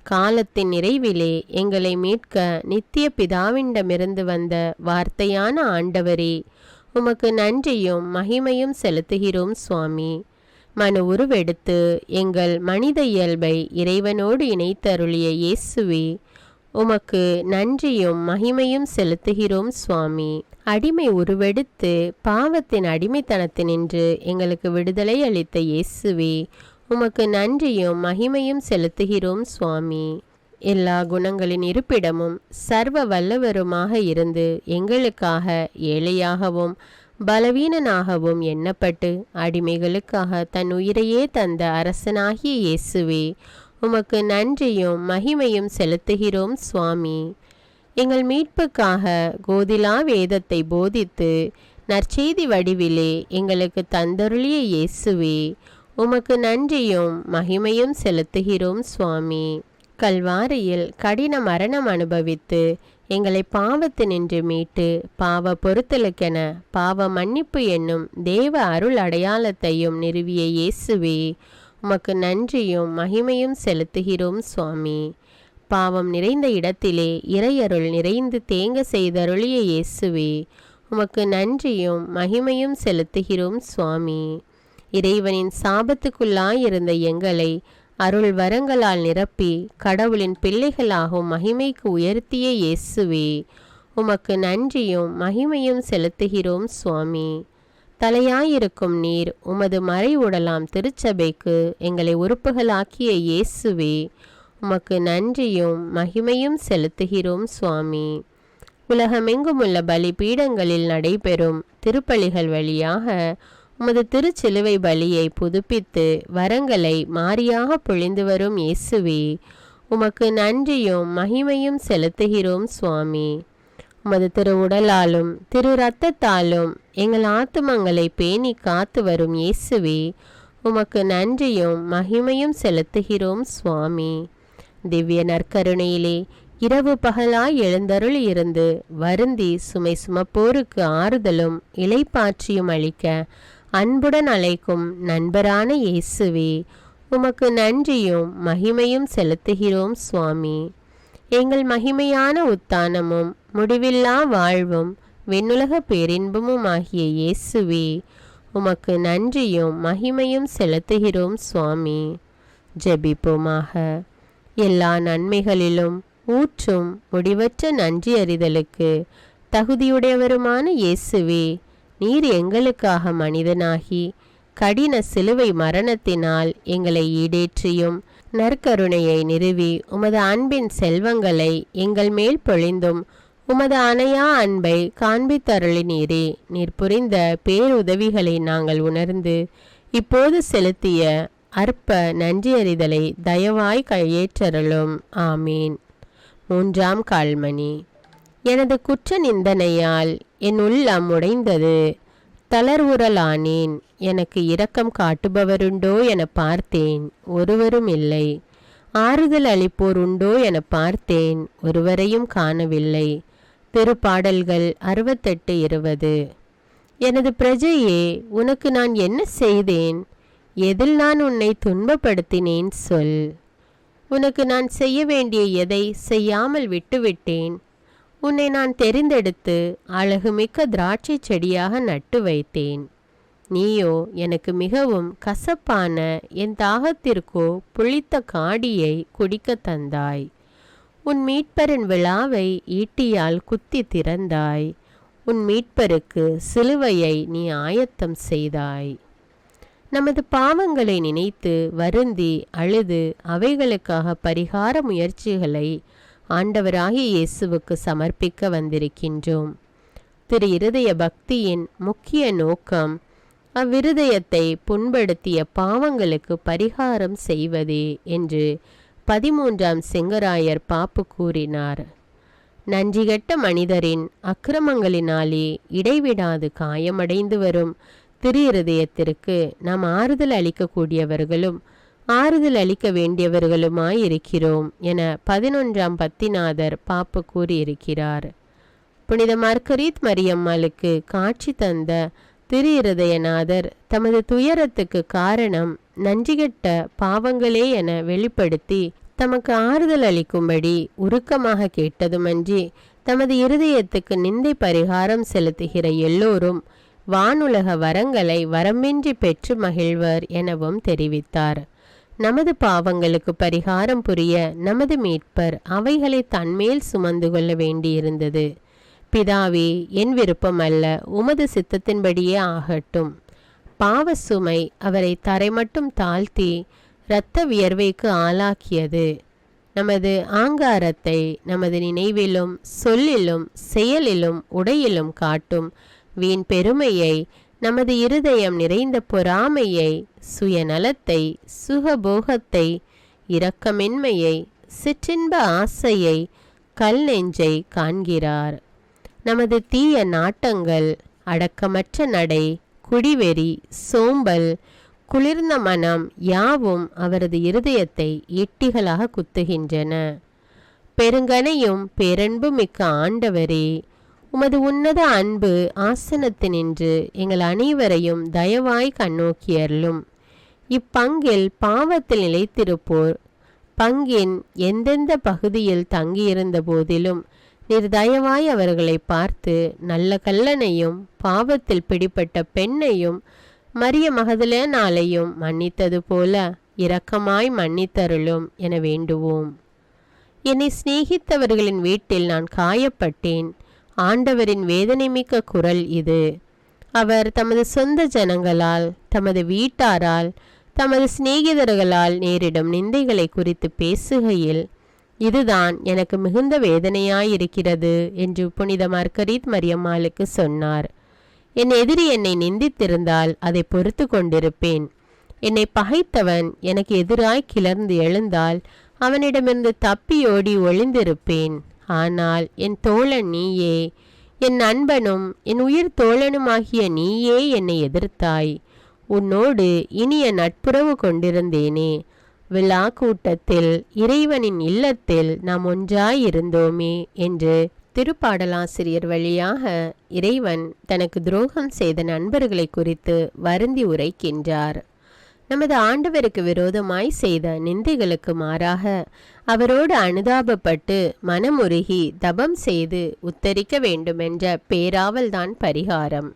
காலத்தின் நிறைவிலே எங்களை மீட்க நித்திய பிதாவிண்டமிருந்து வந்த வார்த்தையான ஆண்டவரே, உமக்கு நன்றியும் மகிமையும் செலுத்துகிறோம் சுவாமி. மனு உருவெடுத்து எங்கள் மனித இயல்பை இறைவனோடு இணைத்தருளிய இயேசுவே, உமக்கு நன்றியும் மகிமையும் செலுத்துகிறோம் சுவாமி. அடிமை உருவெடுத்து பாவத்தின் அடிமைத்தனத்தினின்று எங்களுக்கு விடுதலை அளித்த இயேசுவே, உமக்கு நன்றியும் மகிமையும் செலுத்துகிறோம் சுவாமி. எல்லா குணங்களின் இருப்பிடமும் சர்வ வல்லவருமாக இருந்து எங்களுக்காக ஏழையாகவும் பலவீனனாகவும் எண்ணப்பட்டு அடிமைகளுக்காக தன் உயிரையே தந்த அரசனாகிய இயேசுவே, உமக்கு நன்றியும் மகிமையும் செலுத்துகிறோம் சுவாமி. எங்கள் மீட்புக்காக கோதிலா வேதத்தை போதித்து நற்செய்தி வடிவிலே எங்களுக்கு தந்தருளிய இயேசுவே, உமக்கு நன்றியும் மகிமையும் செலுத்துகிறோம் சுவாமி. கல்வாரியில் கடின மரணம் அனுபவித்து எங்களை பாவத்தினின்று மீட்டு பாவ பொறுத்தலுக்கென பாவ மன்னிப்பு என்னும் தேவ அருள் அடையாளத்தையும் நிறுவிய இயேசுவே, உமக்கு நன்றியும் மகிமையும் செலுத்துகிறோம் சுவாமி. பாவம் நிறைந்த இடத்திலே இறையருள் நிறைந்து தேங்க செய்தருளிய இயேசுவே, உமக்கு நன்றியும் மகிமையும் செலுத்துகிறோம் சுவாமி. இறைவனின் சாபத்துக்குள்ளாயிருந்த எங்களை அருள் வரங்களால் நிரப்பி கடவுளின் பிள்ளைகளாகும் மகிமைக்கு உயர்த்திய இயேசுவே, உமக்கு நன்றியும் மகிமையும் செலுத்துகிறோம் சுவாமி. தலையாயிருக்கும் நீர் உமது மறை உடலாம் திருச்சபைக்கு எங்களை உறுப்புகளாக்கிய இயேசுவே, உமக்கு நன்றியும் மகிமையும் செலுத்துகிறோம் சுவாமி. உலகமெங்குமுள்ள பலிபீடங்களில் நடைபெறும் திருப்பலிகள் வழியாக உமது திருச்சிலுவை பலியை புதுப்பித்து வரங்களை மாறியாக பொழிந்து வரும் இயேசுவே, உமக்கு நன்றியும் மகிமையும் செலுத்துகிறோம் சுவாமி. உமது திரு உடலாலும் திரு இரத்தத்தாலும் எங்கள் ஆத்துமங்களை பேணி காத்து வரும் இயேசுவே, உமக்கு நன்றியும் மகிமையும் செலுத்துகிறோம் சுவாமி. திவ்ய நற்கருணையிலே இரவு பகலாய் எழுந்தருள் இருந்து வருந்தி சுமை சுமப்போருக்கு ஆறுதலும் இளைப்பாற்றியும் அளிக்க அன்புடன் அழைக்கும் நண்பரான இயேசுவே, உமக்கு நன்றியும் மகிமையும் செலுத்துகிறோம் சுவாமி. எங்கள் மகிமையான உத்தானமும் முடிவில்லா வாழ்வும் விண்ணுலக பேரின்பமும் ஆகிய இயேசுவே, உமக்கு நன்றியும் மகிமையும் செலுத்துகிறோம் சுவாமி. ஜெபிப்போமாக. எல்லா நன்மைகளிலும் ஊற்றும் முடிவற்ற நன்றி அறிதலுக்கு தகுதியுடையவருமான இயேசுவே, நீர் எங்களுக்காக மனிதனாகி கடின சிலுவை மரணத்தினால் எங்களை ஈடேற்றியும் நற்கருணையை நிறுவி உமது அன்பின் செல்வங்களை எங்கள் மேல் பொழிந்தும் உமது அணையா அன்பை காண்பித்தருளினீரே. நீர் புரிந்த பேருதவிகளை நாங்கள் உணர்ந்து இப்போது செலுத்திய அற்ப நன்றியறிதலை தயவாய் கையேற்றருளும். ஆமீன். 3ஆம் கால்மணி. எனது குற்ற நிந்தனையால் என் உள்ளம் உடைந்தது, தளர்வுறலானேன். எனக்கு இரக்கம் காட்டுபவருண்டோ என பார்த்தேன், ஒருவரும் இல்லை. ஆறுதல் அளிப்போர் உண்டோ என பார்த்தேன், ஒருவரையும் காணவில்லை. திருப்பாடல்கள் 68:20. எனது பிரஜையே, உனக்கு நான் என்ன செய்தேன்? எதில் நான் உன்னை துன்பப்படுத்தினேன் சொல். உனக்கு நான் செய்ய வேண்டிய எதை செய்யாமல் விட்டுவிட்டேன்? உன்னை நான் தெரிந்தெடுத்து அழகுமிக்க திராட்சை செடியாக நட்டு வைத்தேன். நீயோ எனக்கு மிகவும் கசப்பான என் தாகத்திற்கோ புளித்த காடியை குடிக்க தந்தாய். உன் மீட்பரின் விழாவை ஈட்டியால் குத்தி திறந்தாய். உன் மீட்பருக்கு சிலுவையை நீ ஆயத்தம் செய்தாய். நமது பாவங்களை நினைத்து வருந்தி அழுது அவைகளுக்காக பரிகார முயற்சிகளை ஆண்டவராகிய இயேசுவுக்கு சமர்ப்பிக்க வந்திருக்கின்றோம். திரு இருதய பக்தியின் முக்கிய நோக்கம் அவ்விருதயத்தை புண்படுத்திய பாவங்களுக்கு பரிகாரம் செய்வதே என்று 13ஆம் செங்கராயர் பாப்பு கூறினார். நன்றிகெட்ட மனிதரின் அக்கிரமங்களினாலே இடைவிடாது காயமடைந்து வரும் திரு இருதயத்திற்கு நாம் ஆறுதல் அளிக்கக்கூடியவர்களும் ஆறுதல் அளிக்க வேண்டியவர்களுமாயிருக்கிறோம் என 11ஆம் பத்திநாதர் பாப்பு கூறியிருக்கிறார். புனித மார்கரீத் மரியம்மாளுக்கு காட்சி தந்த திரு இருதயநாதர் தமது துயரத்துக்கு காரணம் நன்றிகெட்ட பாவங்களே என வெளிப்படுத்தி தமக்கு ஆறுதல் அளிக்கும்படி உருக்கமாக கேட்டதுமன்றி தமது இருதயத்துக்கு நிந்தை பரிகாரம் செலுத்துகிற எல்லோரும் வானுலக வரங்களை வரம்பின்றி பெற்று மகிழ்வர் எனவும் தெரிவித்தார். நமது பாவங்களுக்கு பரிகாரம் புரிய நமது மீட்பர் அவைகளை தன்மேல் சுமந்து கொள்ள வேண்டியிருந்தது. பிதாவே, என் விருப்பம் அல்ல, உமது சித்தத்தின்படியே ஆகட்டும். பாவ சுமை அவரை தரைமட்டும் தாழ்த்தி இரத்த வியர்வைக்கு ஆளாக்கியது. நமது ஆங்காரத்தை நமது நினைவிலும் சொல்லிலும் செயலிலும் உடையிலும் காட்டும் வீண் பெருமையை, நமது இருதயம் நிறைந்த பொறாமையை, சுயநலத்தை, சுகபோகத்தை, இரக்கமின்மையை, சிற்றின்ப ஆசையை, கல் நெஞ்சை காண்கிறார். நமது தீய நாட்டங்கள், அடக்கமற்ற நடை, குடிவெறி, சோம்பல், குளிர்ந்த மனம் யாவும் அவரது இருதயத்தை ஈட்டிகளாக குத்துகின்றன. பெருங்கனையும் பேரன்பு மிக்க ஆண்டவரே, உமது உன்னத அன்பு ஆசனத்தினின்று எங்கள் அனைவரையும் தயவாய் கண்ணோக்கியருளும். இப்பங்கில் பாவத்தில் நிலைத்திருப்போர் பங்கின் எந்தெந்த பகுதியில் தங்கியிருந்த போதிலும் நீர் தயவாய் அவர்களை பார்த்து நல்ல கல்லனையும் பாவத்தில் பிடிப்பட்ட பெண்ணையும் மரிய மகதலேனாலையும் மன்னித்தது போல இரக்கமாய் மன்னித்தருளும் என வேண்டுவோம். என்னை சிநேகித்தவர்களின் வீட்டில் நான் காயப்பட்டேன். ஆண்டவரின் வேதனைமிக்க குரல் இது. அவர் தமது சொந்த ஜனங்களால், தமது வீட்டாரால், தமது சிநேகிதர்களால் நேரிடும் நிந்தைகளை குறித்து பேசுகையில், இதுதான் எனக்கு மிகுந்த வேதனையாயிருக்கிறது என்று புனித மார்கரீத் மரியம்மாளுக்கு சொன்னார். என் எதிரி என்னை நிந்தித்திருந்தால் அதை பொறுத்து கொண்டிருப்பேன். என்னை பகைத்தவன் எனக்கு எதிராய் கிளர்ந்து எழுந்தால் அவனிடமிருந்து தப்பியோடி ஒளிந்திருப்பேன். ஆனால் என் தோழன் நீயே, என் நண்பனும் என் உயிர் தோழனுமாகிய நீயே என்னை எதிர்த்தாய். உன்னோடு இனிய நட்புறவு கொண்டிருந்தேனே. விழா கூட்டத்தில், இறைவனின் இல்லத்தில் நாம் ஒன்றாயிருந்தோமே என்று திருப்பாடலாசிரியர் வழியாக இறைவன் தனக்கு துரோகம் செய்த நண்பர்களை குறித்து வருந்தி உரைக்கின்றார். நமது ஆண்டவருக்கு விரோதமாய் செய்த நிந்தைகளுக்கு மாறாக அவரோடு அனுதாபப்பட்டு மனமுருகி தபம் செய்து உத்தரிக்க வேண்டுமென்ற பேராவல்தான் பரிகாரம்.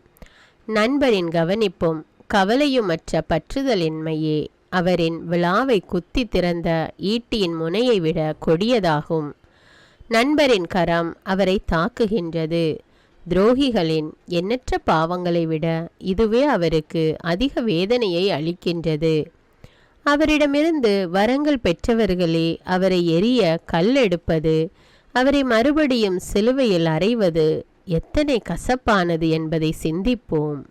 நண்பரின் கவனிப்பும் கவலையுமற்ற பற்றுதலின்மையே அவரின் விழாவை குத்தி திறந்த ஈட்டியின் முனையை விட கொடியதாகும். நண்பரின் கரம் அவரை தாக்குகின்றது. துரோகிகளின் எண்ணற்ற பாவங்களை விட இதுவே அவருக்கு அதிக வேதனையை அளிக்கின்றது. அவரிடமிருந்து வரங்கள் பெற்றவர்களே அவரை எரிய கல்லெடுப்பது, அவரை மறுபடியும் சிலுவையில் அறைவது எத்தனை கசப்பானது என்பதை சிந்திப்போம்.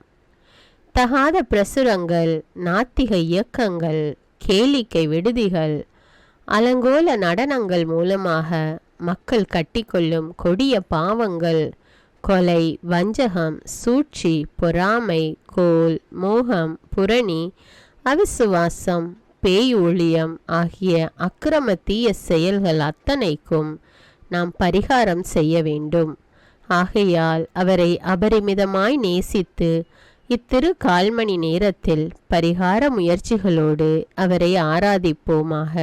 தகாத பிரசுரங்கள், நாத்திக இயக்கங்கள், கேளிக்கை விடுதிகள், அலங்கோல நடனங்கள் மூலமாக மக்கள் கட்டிக்கொள்ளும் கொடிய பாவங்கள், கொலை, வஞ்சகம், சூழ்ச்சி, பொறாமை, கோல், மோகம், புரணி, அவிசுவாசம், பேய் ஊழியம் ஆகிய அக்கிரம தீய செயல்கள் அத்தனைக்கும் நாம் பரிகாரம் செய்ய வேண்டும். ஆகையால் அவரை அபரிமிதமாய் நேசித்து இத்திரு கால்மணி நேரத்தில் பரிகார முயற்சிகளோடு அவரை ஆராதிப்போமாக.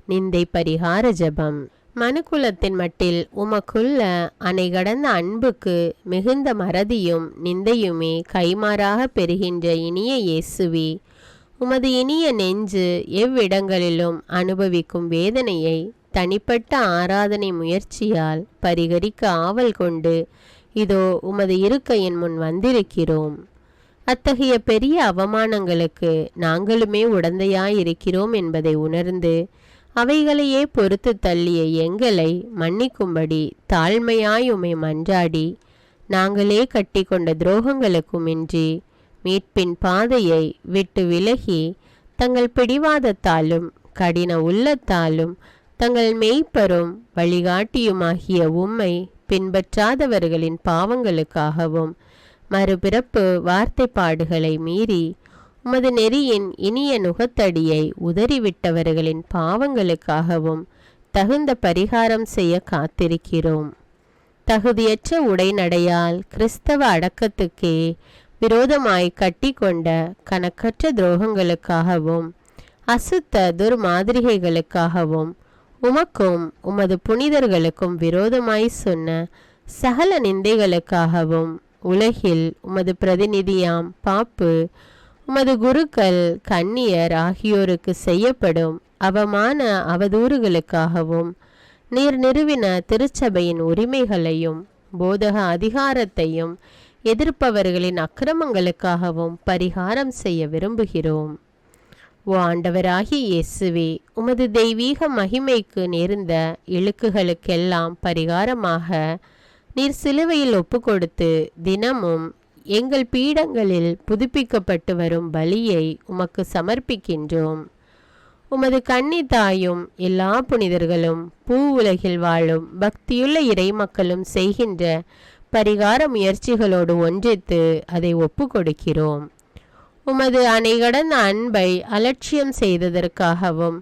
நிந்தை பரிகார ஜபம். மனுக்குலத்தின் மட்டில் உமக்குள்ள அணை கடந்த அன்புக்கு மிகுந்த மறதியும் நிந்தையுமே கைமாறாக பெறுகின்ற இனிய இயேசுவே, உமது இனிய நெஞ்சு எவ்விடங்களிலும் அனுபவிக்கும் வேதனையை தனிப்பட்ட ஆராதனை முயற்சியால் பரிகரிக்க ஆவல் கொண்டு இதோ உமது இருக்கையின் முன் வந்திருக்கிறோம். அத்தகைய பெரிய அவமானங்களுக்கு நாங்களுமே உடந்தையாயிருக்கிறோம் என்பதை உணர்ந்து அவைகளையே பொறுத்து தள்ளிய எங்களை மன்னிக்கும்படி தாழ்மையாய் உம்மை மன்றாடி, நாங்களே கட்டி கொண்ட துரோகங்களுக்குமின்றி மீட்பின் பாதையை விட்டு விலகி தங்கள் பிடிவாதத்தாலும் கடின உள்ளத்தாலும் தங்கள் மெய்ப்பரும் வழிகாட்டியுமாகிய உம்மை பின்பற்றாதவர்களின் பாவங்களுக்காகவும் மறுபிறப்பு வார்த்தைப்பாடுகளை மீறி உமது நெறியின் இனிய நுகத்தடியை உதறிவிட்டவர்களின் பாவங்களுக்காகவும் தகுந்த பரிகாரம் செய்ய காத்திருக்கிறோம். தகுதியற்ற உடைநடையால் கிறிஸ்தவ அடக்கத்துக்கே விரோதமாய் கட்டி கொண்ட கணக்கற்ற துரோகங்களுக்காகவும் அசுத்த துர்மாதிரிகைகளுக்காகவும் உமக்கும் உமது புனிதர்களுக்கும் விரோதமாய் சொன்ன சகல நிந்தைகளுக்காகவும் உலகில் உமது பிரதிநிதியாம் பாப்பு, உமது குருக்கள், கன்னியர் ஆகியோருக்கு செய்யப்படும் அவமான அவதூறுகளுக்காகவும் நீர் நிறுவின திருச்சபையின் உரிமைகளையும் போதக அதிகாரத்தையும் எதிர்ப்பவர்களின் அக்கிரமங்களுக்காகவும் பரிகாரம் செய்ய விரும்புகிறோம். ஓ ஆண்டவராகிய இயேசுவே, உமது தெய்வீக மகிமைக்கு நேர்ந்த இழுக்குகளுக்கெல்லாம் பரிகாரமாக நீர் சிலுவையில் ஒப்புக்கொடுத்து தினமும் எங்கள் பீடங்களில் புதுப்பிக்கப்பட்டு வரும் பலியை உமக்கு சமர்ப்பிக்கின்றோம். உமது கன்னி தாயும் எல்லா புனிதர்களும் பூ உலகில் வாழும் பக்தியுள்ள இறை மக்களும் செய்கின்ற பரிகார முயற்சிகளோடு ஒன்றித்து அதை ஒப்பு கொடுக்கிறோம். உமது அணைகடந்த அன்பை அலட்சியம் செய்ததற்காகவும்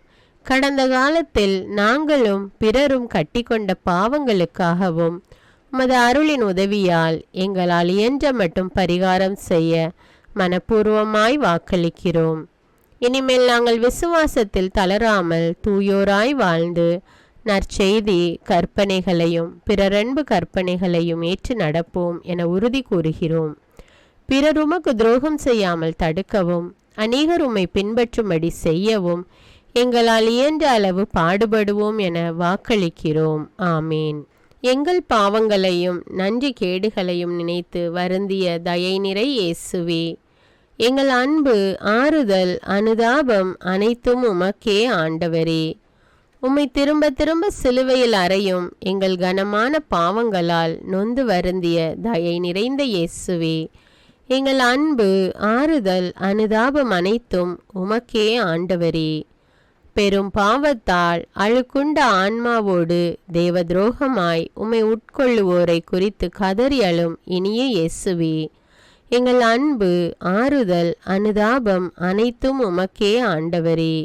கடந்த காலத்தில் நாங்களும் பிறரும் கட்டிக்கொண்ட பாவங்களுக்காகவும் உமது அருளின் உதவியால் எங்களால் இயன்ற மட்டும் பரிகாரம் செய்ய மனப்பூர்வமாய் வாக்களிக்கிறோம். இனிமேல் நாங்கள் விசுவாசத்தில் தளராமல் தூயோராய் வாழ்ந்து நற்செய்தி கற்பனைகளையும் பிறரன்பு கற்பனைகளையும் ஏற்று நடப்போம் என உறுதி கூறுகிறோம். பிறர் உமக்கு துரோகம் செய்யாமல் தடுக்கவும் அநேகர் உம்மை பின்பற்றும்படி செய்யவும் எங்களால் இயன்ற அளவு பாடுபடுவோம் என வாக்களிக்கிறோம். ஆமீன். எங்கள் பாவங்களையும் நன்றி கேடுகளையும் நினைத்து வருந்திய தயை நிறை இயேசுவே, எங்கள் அன்பு ஆறுதல் அனுதாபம் அனைத்தும் உமக்கே ஆண்டவரே. உம்மை திரும்ப திரும்ப சிலுவையில் அறையும் எங்கள் கனமான பாவங்களால் நொந்து வருந்திய தயை நிறைந்த இயேசுவே, எங்கள் அன்பு ஆறுதல் அனுதாபம் அனைத்தும் உமக்கே ஆண்டவரே. பெரும் பாவத்தால் அழுக்குண்ட ஆன்மாவோடு தேவ துரோகமாய் உம்மை உட்கொள்ளுவோரை குறித்து கதறி அழும் இனிய இயேசுவே, எங்கள் அன்பு ஆறுதல் அனுதாபம் அனைத்தும் உமக்கே ஆண்டவரே.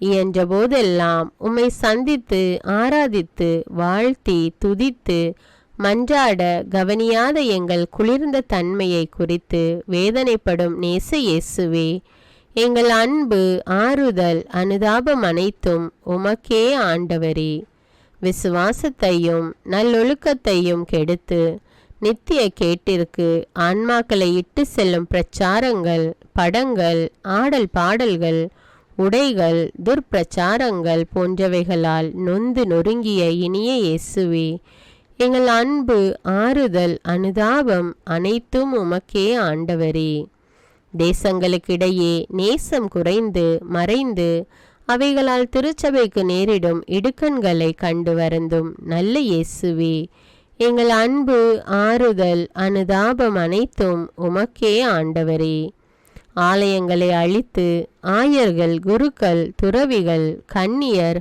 இயன்ற போதெல்லாம் உம்மை சந்தித்து ஆராதித்து வாழ்த்தி துதித்து மன்றாட கவனியாத எங்கள் குளிர்ந்த தன்மையை குறித்து வேதனைப்படும் நேச இயேசுவே, எங்கள் அன்பு ஆறுதல் அனுதாபம் அனைத்தும் உமக்கே ஆண்டவரே. விசுவாசத்தையும் நல்லொழுக்கத்தையும் கெடுத்து நித்திய கேட்டிற்கு ஆன்மாக்களை இட்டு செல்லும் பிரச்சாரங்கள், படங்கள், ஆடல் பாடல்கள், உடைகள், துர்பிரச்சாரங்கள் போன்றவைகளால் நொந்து நொறுங்கிய இனிய இயேசுவே, எங்கள் அன்பு ஆறுதல் அனுதாபம் அனைத்தும் உமக்கே ஆண்டவரே. தேசங்களுக்கிடையே நேசம் குறைந்து மறைந்து அவைகளால் திருச்சபைக்கு நேரிடும் இடுக்கண்களை கண்டு வருந்தும் நல்ல இயேசுவே, எங்கள் அன்பு ஆறுதல் அனுதாபம் அனைத்தும் உமக்கே ஆண்டவரே. ஆலயங்களை அழித்து ஆயர்கள், குருக்கள், துறவிகள், கன்னியர்,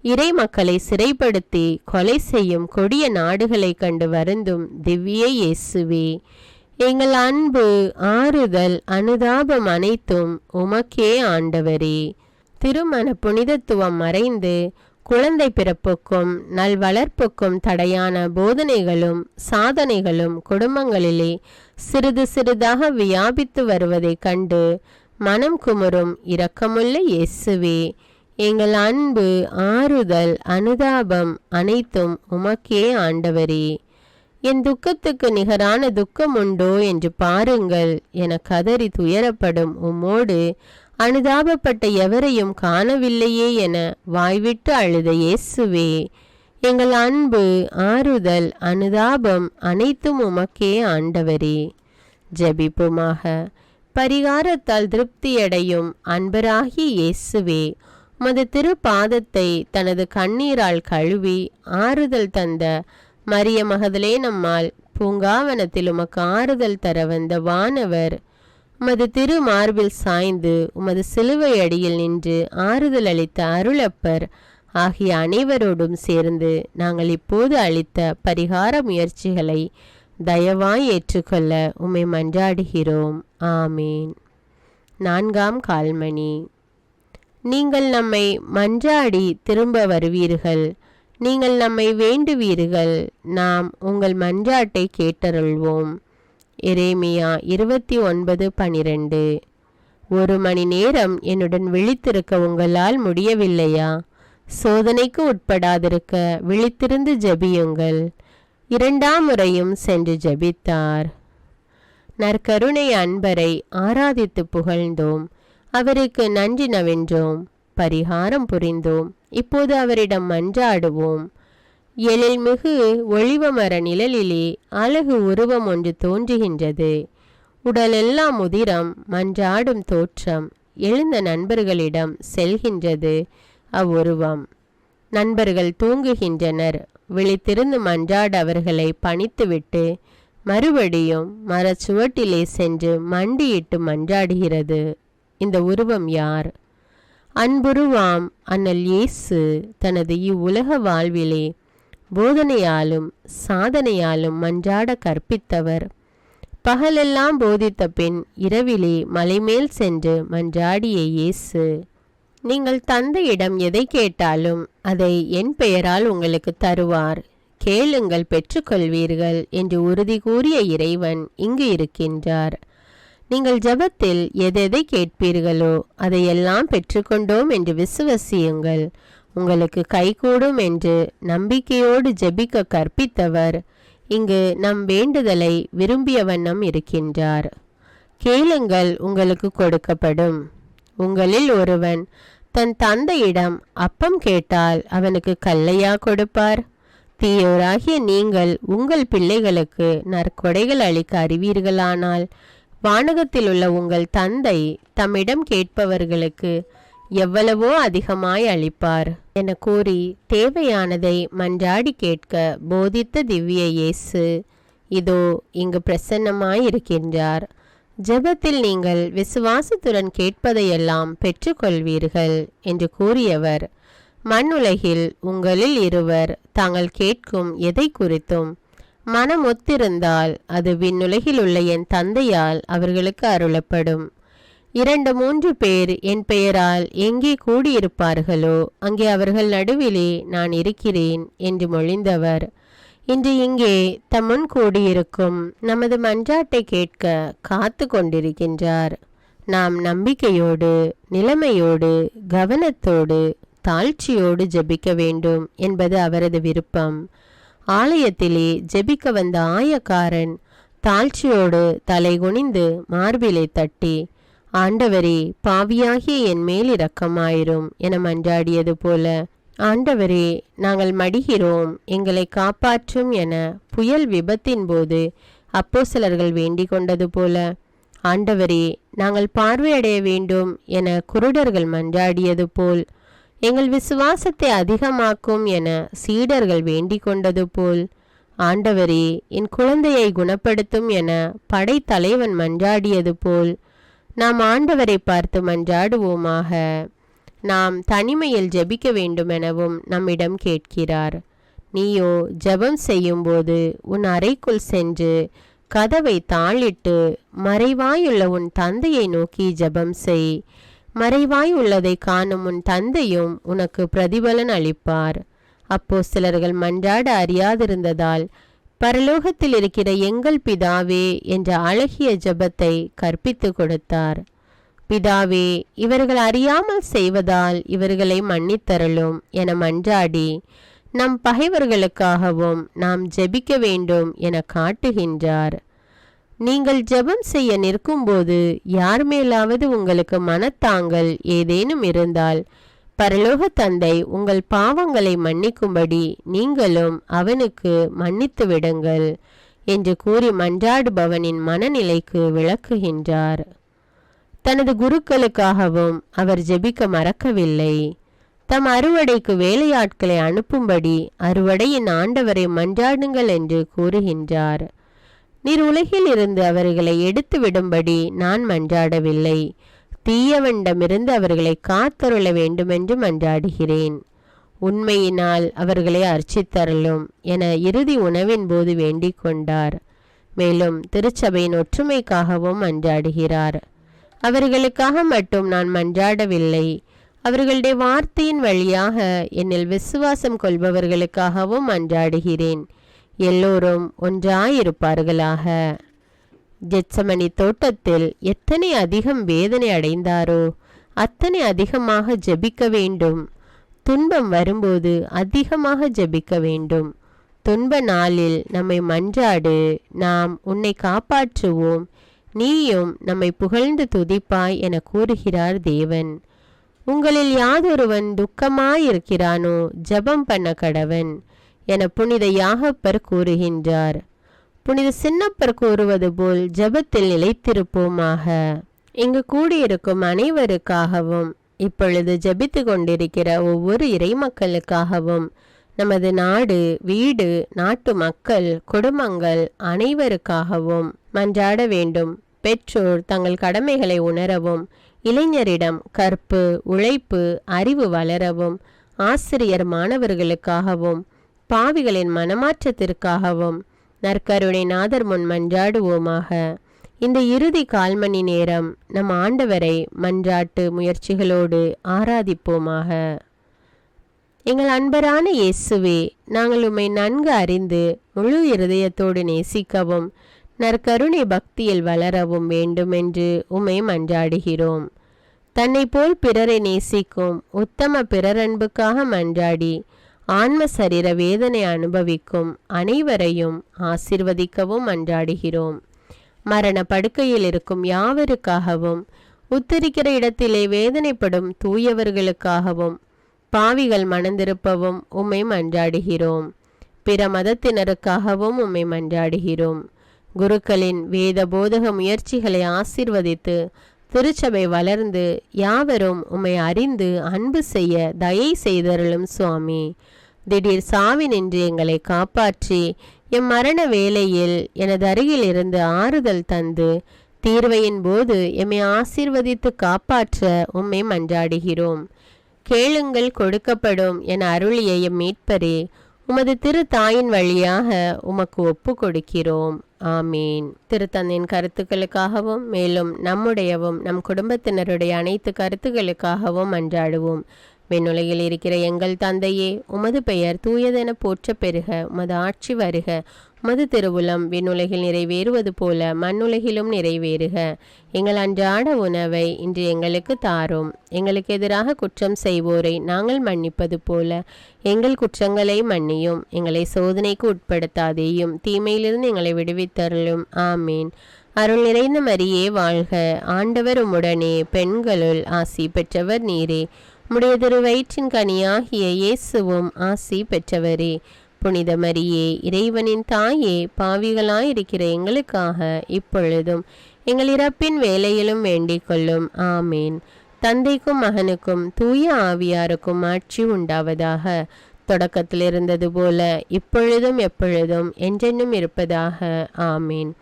இறை மக்களை சிறைப்படுத்தி கொலை செய்யும் கொடிய நாடுகளை கண்டு வருந்தும் திவ்ய இயேசுவே, எங்கள் அன்பு ஆறுதல் அனுதாபம் அனைத்தும் உமக்கே ஆண்டவரே. திருமண புனிதத்துவம் மறைந்து குழந்தை பிறப்புக்கும் நல்வளர்ப்புக்கும் தடையான போதனைகளும் சாதனைகளும் குடும்பங்களிலே சிறிது சிறிதாக வியாபித்து வருவதைக் கண்டு மனம் குமுறும் இரக்கமுள்ள இயேசுவே, எங்கள் அன்பு ஆறுதல் அனுதாபம் அனைத்தும் உமக்கே ஆண்டவரே. என் துக்கத்துக்கு நிகரான துக்கம் உண்டோ என்று பாருங்கள் என கதறி துயரப்படும் உம்மோடு அனுதாபப்பட்ட எவரையும் காணவில்லையே என வாய்விட்டு அழுத இயேசுவே, எங்கள் அன்பு ஆறுதல் அனுதாபம் அனைத்தும் உமக்கே ஆண்டவரே. ஜெபிப்புமாக. பரிகாரத்தால் திருப்தியடையும் அன்பராகி இயேசுவே, உமது திருப்பாதத்தை தனது கண்ணீரால் கழுவி ஆறுதல் தந்த மரிய மகதலேனம்மாள் பூங்காவனத்தில் உமக்கு ஆறுதல் தர வந்த வானவர் உமது திரு மார்பில் சாய்ந்து உமது சிலுவை அடியில் நின்று ஆறுதல் அளித்த அருளப்பர் ஆகிய அனைவரோடும் சேர்ந்து நாங்கள் இப்போது அளித்த பரிகார முயற்சிகளை தயவாய் ஏற்றுக்கொள்ள உம்மை மன்றாடுகிறோம். ஆமீன். 4ஆம் கால்மணி. நீங்கள் நம்மை மன்றாடி திரும்ப வருவீர்கள், நீங்கள் நம்மை வேண்டுவீர்கள், நாம் உங்கள் மன்றாட்டை கேட்டருள்வோம். எரேமியா 29:12. 1 மணி நேரம் என்னுடன் விழித்திருக்க உங்களால் முடியவில்லையா? சோதனைக்கு உட்படாதிருக்க விழித்திருந்து ஜெபியுங்கள். 2ஆம் முறையும் சென்று ஜெபித்தார். நற்கருணை அன்பரை ஆராதித்து புகழ்ந்தோம், அவருக்கு நன்றி நவென்றோம், பரிகாரம் புரிந்தோம். இப்போது அவரிடம் மன்றாடுவோம். எழில்மிகு ஒளிவமர நிழலிலே அழகு உருவம் ஒன்று தோன்றுகின்றது. உடலெல்லாம் உதிரம், மன்றாடும் தோற்றம். எழுந்த நண்பர்களிடம் செல்கின்றது அவ்வுருவம். நண்பர்கள் தூங்குகின்றனர். விழித்திருந்து மன்றாட அவர்களை பணித்துவிட்டு மறுபடியும் மரச்சுவட்டிலே சென்று மண்டியிட்டு மன்றாடுகிறது. இந்த உருவம் யார்? அன்புருவாம் அண்ணல் இயேசு தனது இவ்வுலக வாழ்விலே போதனையாலும் சாதனையாலும் மன்றாட கற்பித்தவர். பகலெல்லாம் போதித்த பின் இரவிலே மலைமேல் சென்று மன்றாடிய இயேசு, நீங்கள் தந்தையிடம் எதை கேட்டாலும் அதை என் பெயரால் உங்களுக்கு தருவார், கேளுங்கள் பெற்றுக்கொள்வீர்கள் என்று உறுதி கூறிய இறைவன் இங்கு இருக்கின்றார். நீங்கள் ஜெபத்தில் எதை கேட்பீர்களோ அதையெல்லாம் பெற்றுக்கொண்டோம் என்று விசுவசியுங்கள், உங்களுக்கு கைகூடும் என்று நம்பிக்கையோடு ஜெபிக்க கற்பித்தவர் இங்கு நம் வேண்டுதலை விரும்பிய வண்ணம் இருக்கின்றார். கேளுங்கள், உங்களுக்கு கொடுக்கப்படும். உங்களில் ஒருவன் தன் தந்தையிடம் அப்பம் கேட்டால் அவனுக்கு கல்லையா கொடுப்பார்? தீயோராகிய நீங்கள் உங்கள் பிள்ளைகளுக்கு நற்கொடைகள் அளிக்க அறிவீர்களானால் வானகத்தில் உள்ள உங்கள் தந்தை தம்மிடம் கேட்பவர்களுக்கு எவ்வளவோ அதிகமாய் அளிப்பார் என கூறி தேவையானதை மன்றாடி கேட்க போதித்த திவ்ய இயேசு இதோ இங்கு பிரசன்னமாயிருக்கின்றார். ஜெபத்தில் நீங்கள் விசுவாசத்துடன் கேட்பதையெல்லாம் பெற்றுக்கொள்வீர்கள் என்று கூறியவர் மண்ணுலகில் உங்களில் இருவர் தாங்கள் கேட்கும் எதை குறித்தும் மனம் ஒத்திருந்தால் அது விண்ணுலகில் உள்ள என் தந்தையால் அவர்களுக்கு அருளப்படும். 2-3 பேர் என் பெயரால் எங்கே கூடியிருப்பார்களோ அங்கே அவர்கள் நடுவிலே நான் இருக்கிறேன் என்று மொழிந்தவர் இன்று இங்கே தம்முன் கூடியிருக்கும் நமது மன்றாட்டை கேட்க காத்து கொண்டிருக்கின்றார். நாம் நம்பிக்கையோடு, நிலைமையோடு, கவனத்தோடு, தாழ்ச்சியோடு ஜெபிக்க வேண்டும் என்பது அவரது விருப்பம். ஆலயத்திலே ஜெபிக்க வந்த ஆயக்காரன் தாழ்ச்சியோடு தலை குனிந்து மார்பிலை தட்டி, ஆண்டவரே, பாவியாகிய என் மேல் இரக்கமாயிரும் என மன்றாடியது போல, ஆண்டவரே, நாங்கள் மடிகிறோம், எங்களை காப்பாற்றும் என புயல் விபத்தின் போது அப்போஸ்தலர்கள் வேண்டிக் கொண்டது போல, ஆண்டவரே, நாங்கள் பார்வையடைய வேண்டும் என குருடர்கள் மன்றாடியது போல், எங்கள் விசுவாசத்தை அதிகமாக்கும் என சீடர்கள் வேண்டிக் கொண்டது போல், ஆண்டவரே, என் குழந்தையை குணப்படுத்தும் என படைத்தலைவன் மன்றாடியது போல் நாம் ஆண்டவரை பார்த்து மன்றாடுவோமாக. நாம் தனிமையில் ஜெபிக்க வேண்டுமெனவும் நம்மிடம் கேட்கிறார். நீயோ ஜெபம் செய்யும்போது உன் அறைக்குள் சென்று கதவை தாளிட்டு மறைவாயுள்ள உன் தந்தையை நோக்கி ஜெபம் செய். மறைவாய் உள்ளதை காணும் உன் தந்தையும் உனக்கு பிரதிபலன் அளிப்பார். அப்போஸ்தலர்கள் மன்றாட அறியாதிருந்ததால் பரலோகத்தில் இருக்கிற எங்கள் பிதாவே என்ற அழகிய ஜெபத்தை கற்பித்து கொடுத்தார். பிதாவே, இவர்கள் அறியாமல் செய்வதால் இவர்களை மன்னித்தருளும் என மன்றாடி நம் பகைவர்களுக்காகவும் நாம் ஜெபிக்க வேண்டும் என காட்டுகின்றார். நீங்கள் ஜெபம் செய்ய நிற்கும்போது யார் மேலாவது உங்களுக்கு மனத்தாங்கல் ஏதேனும் இருந்தால் பரலோக தந்தை உங்கள் பாவங்களை மன்னிக்கும்படி நீங்களும் அவனுக்கு மன்னித்து விடுங்கள் என்று கூறி மன்றாடுபவனின் மனநிலைக்கு விளக்குகின்றார். தனது குருக்களுக்காகவும் அவர் ஜெபிக்க மறக்கவில்லை. தம் அறுவடைக்கு வேலையாட்களை அனுப்பும்படி அறுவடையின் ஆண்டவரை மன்றாடுங்கள் என்று கூறுகின்றார். நீர் உலகில் இருந்து அவர்களை எடுத்து விடும்படி நான் மன்றாடவில்லை, தீயவனிடமிருந்து அவர்களை காத்தருள வேண்டுமென்று மன்றாடுகிறேன். உண்மையினால் அவர்களை அர்ச்சித்தருளும் என இறுதி உணவின் போது வேண்டிக் கொண்டார். மேலும் திருச்சபையின் ஒற்றுமைக்காகவும் மன்றாடுகிறார். அவர்களுக்காக மட்டும் நான் மன்றாடவில்லை, அவர்களுடைய வார்த்தையின் வழியாக என்னில் விசுவாசம் கொள்பவர்களுக்காகவும் மன்றாடுகிறேன். எல்லோரும் ஒன்றாயிருப்பார்களாக. கெத்சமனி தோட்டத்தில் எத்தனை அதிகம் வேதனை அடைந்தாரோ அத்தனை அதிகமாக ஜெபிக்க வேண்டும். துன்பம் வரும்போது அதிகமாக ஜெபிக்க வேண்டும். துன்ப நாளில் நம்மை மன்றாடு, நாம் உன்னை காப்பாற்றுவோம், நீயும் நம்மை புகழ்ந்து துதிப்பாய் என கூறுகிறார் தேவன். உங்களில் யாதொருவன் துக்கமாயிருக்கிறானோ ஜெபம் பண்ண கடவன் என புனித யாகப்பர் கூறுகின்றார். புனித சின்னப்பர் கூறுவது போல் ஜெபத்தில் நிலைத்திருப்போமாக. இங்கு கூடியிருக்கும் அனைவருக்காகவும் இப்பொழுது ஜெபித்து கொண்டிருக்கிற ஒவ்வொரு இறைமக்களுக்காகவும் நமது நாடு, வீடு, நாட்டு மக்கள், குடும்பங்கள் அனைவருக்காகவும் மன்றாட வேண்டும். பெற்றோர் தங்கள் கடமைகளை உணரவும் இளைஞரிடம் கற்பு, உழைப்பு, அறிவு வளரவும், ஆசிரியர் மாணவர்களுக்காகவும், பாவிகளின் மனமாற்றத்திற்காகவும் நற்கருணை நாதர் முன் மன்றாடுவோமாக. இந்த இறுதி 1/4 மணி நேரம் நம் ஆண்டவரை மன்றாட்டு முயற்சிகளோடு ஆராதிப்போமாக. எங்கள் அன்பரான இயேசுவே, நாங்கள் உம்மை நன்கு அறிந்து முழு இருதயத்தோடு நேசிக்கவும் நற்கருணை பக்தியில் வளரவும் வேண்டுமென்று உம்மை மன்றாடுகிறோம். தன்னை போல் பிறரை நேசிக்கும் உத்தம பிறரன்புக்காக மன்றாடி ஆன்ம சரீர வேதனை அனுபவிக்கும் அனைவரையும் ஆசிர்வதிக்கவும் மன்றாடுகிறோம். மரண படுக்கையில் இருக்கும் யாவருக்காகவும், உத்தரிக்கிற இடத்திலே வேதனைப்படும் தூயவர்களுக்காகவும், பாவிகள் மனந்திருப்பவும் உம்மை மன்றாடுகிறோம். பிற மதத்தினருக்காகவும் உம்மை மன்றாடுகிறோம். குருக்களின் வேத போதக முயற்சிகளை ஆசிர்வதித்து திருச்சபை வளர்ந்து யாவரும் உம்மை அறிந்து அன்பு செய்ய தயை செய்தருளும் சுவாமி. திடீர் சாவினின்று எங்களை காப்பாற்றி எம் மரண வேளையில் எனது அருகில் இருந்து ஆறுதல் தந்து தீர்வையின் போது எம்மை ஆசீர்வதித்து காப்பாற்ற உம்மை மன்றாடுகிறோம். கேளுங்கள் கொடுக்கப்படும் என அருளிய எம் மீட்பரே, உமது திரு தாயின் வழியாக உமக்கு ஒப்பு கொடுக்கிறோம். ஆமீன். திருத்தந்தையின் கருத்துக்களுக்காகவும் மேலும் நம்முடையவும் நம் குடும்பத்தினருடைய அனைத்து கருத்துக்களுக்காகவும் மன்றாடுவோம். விண்ணுலகில் இருக்கிற எங்கள் தந்தையே, உமது பெயர் தூயதென போற்ற பெருக, உமது ஆட்சி வருக, உமது திருவுளம் விண்ணுலகில் நிறைவேறுவது போல மண்ணுலகிலும் நிறைவேறுக. எங்கள் அன்றாட உணவை இன்று எங்களுக்கு தாரும். எங்களுக்கு எதிராக குற்றம் செய்வோரை நாங்கள் மன்னிப்பது போல எங்கள் குற்றங்களை மன்னியும். எங்களை சோதனைக்கு உட்படுத்தாதேயும், தீமையிலிருந்து எங்களை விடுவித்தருளும். ஆமீன். அருள் நிறைந்த மரியே வாழ்க, ஆண்டவர் உம்முடனே, பெண்களுள் ஆசி பெற்றவர் நீரே. உம்முடைய திரு வயிற்றின் கனியாகிய இயேசுவும் ஆசி பெற்றவரே. புனித மரியே, இறைவனின் தாயே, பாவிகளாயிருக்கிற எங்களுக்காக இப்பொழுதும் எங்கள் இறப்பின் வேளையிலும் வேண்டிக் கொள்ளும். ஆமீன். தந்தைக்கும் மகனுக்கும் தூய ஆவியாருக்கும் ஆட்சி உண்டாவதாக. தொடக்கத்தில் இருந்தது போல இப்பொழுதும் எப்பொழுதும் என்றென்னும் இருப்பதாக. ஆமீன்.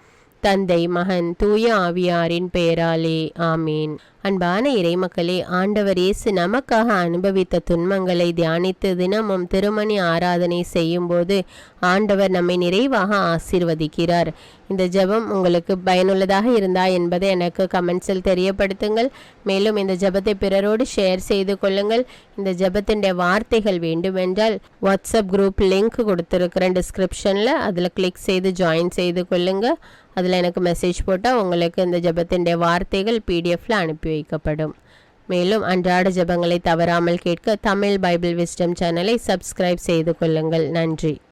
தந்தை, மகன், தூய ஆவியாரின் பெயராலே. ஆமீன். அன்பான இறைமக்களே, ஆண்டவர் இயேசு நமக்காக அனுபவித்த துன்பங்களை தியானித்து தினமும் திருமணி ஆராதனை செய்யும்போது ஆண்டவர் நம்மை நிறைவாக ஆசீர்வதிக்கிறார். இந்த ஜெபம் உங்களுக்கு பயனுள்ளதாக இருந்தா என்பதை எனக்கு கமெண்ட்ஸில் தெரியப்படுத்துங்கள். மேலும் இந்த ஜெபத்தை பிறரோடு ஷேர் செய்து கொள்ளுங்கள். இந்த ஜெபத்தின் வார்த்தைகள் வேண்டுமென்றால் வாட்ஸ்அப் குரூப் லிங்க் கொடுத்துருக்கிறேன் டிஸ்கிரிப்ஷனில், அதில் கிளிக் செய்து ஜாயின் செய்து கொள்ளுங்க. அதில் எனக்கு மெசேஜ் போட்டால் உங்களுக்கு இந்த ஜெபத்தின் வார்த்தைகள் பிடிஎஃப்ல அனுப்பி வைக்கப்படும். மேலும் அன்றாட ஜெபங்களை தவறாமல் கேட்க தமிழ் பைபிள் விஸ்டம் சேனலை சப்ஸ்கிரைப் செய்து கொள்ளுங்கள். நன்றி.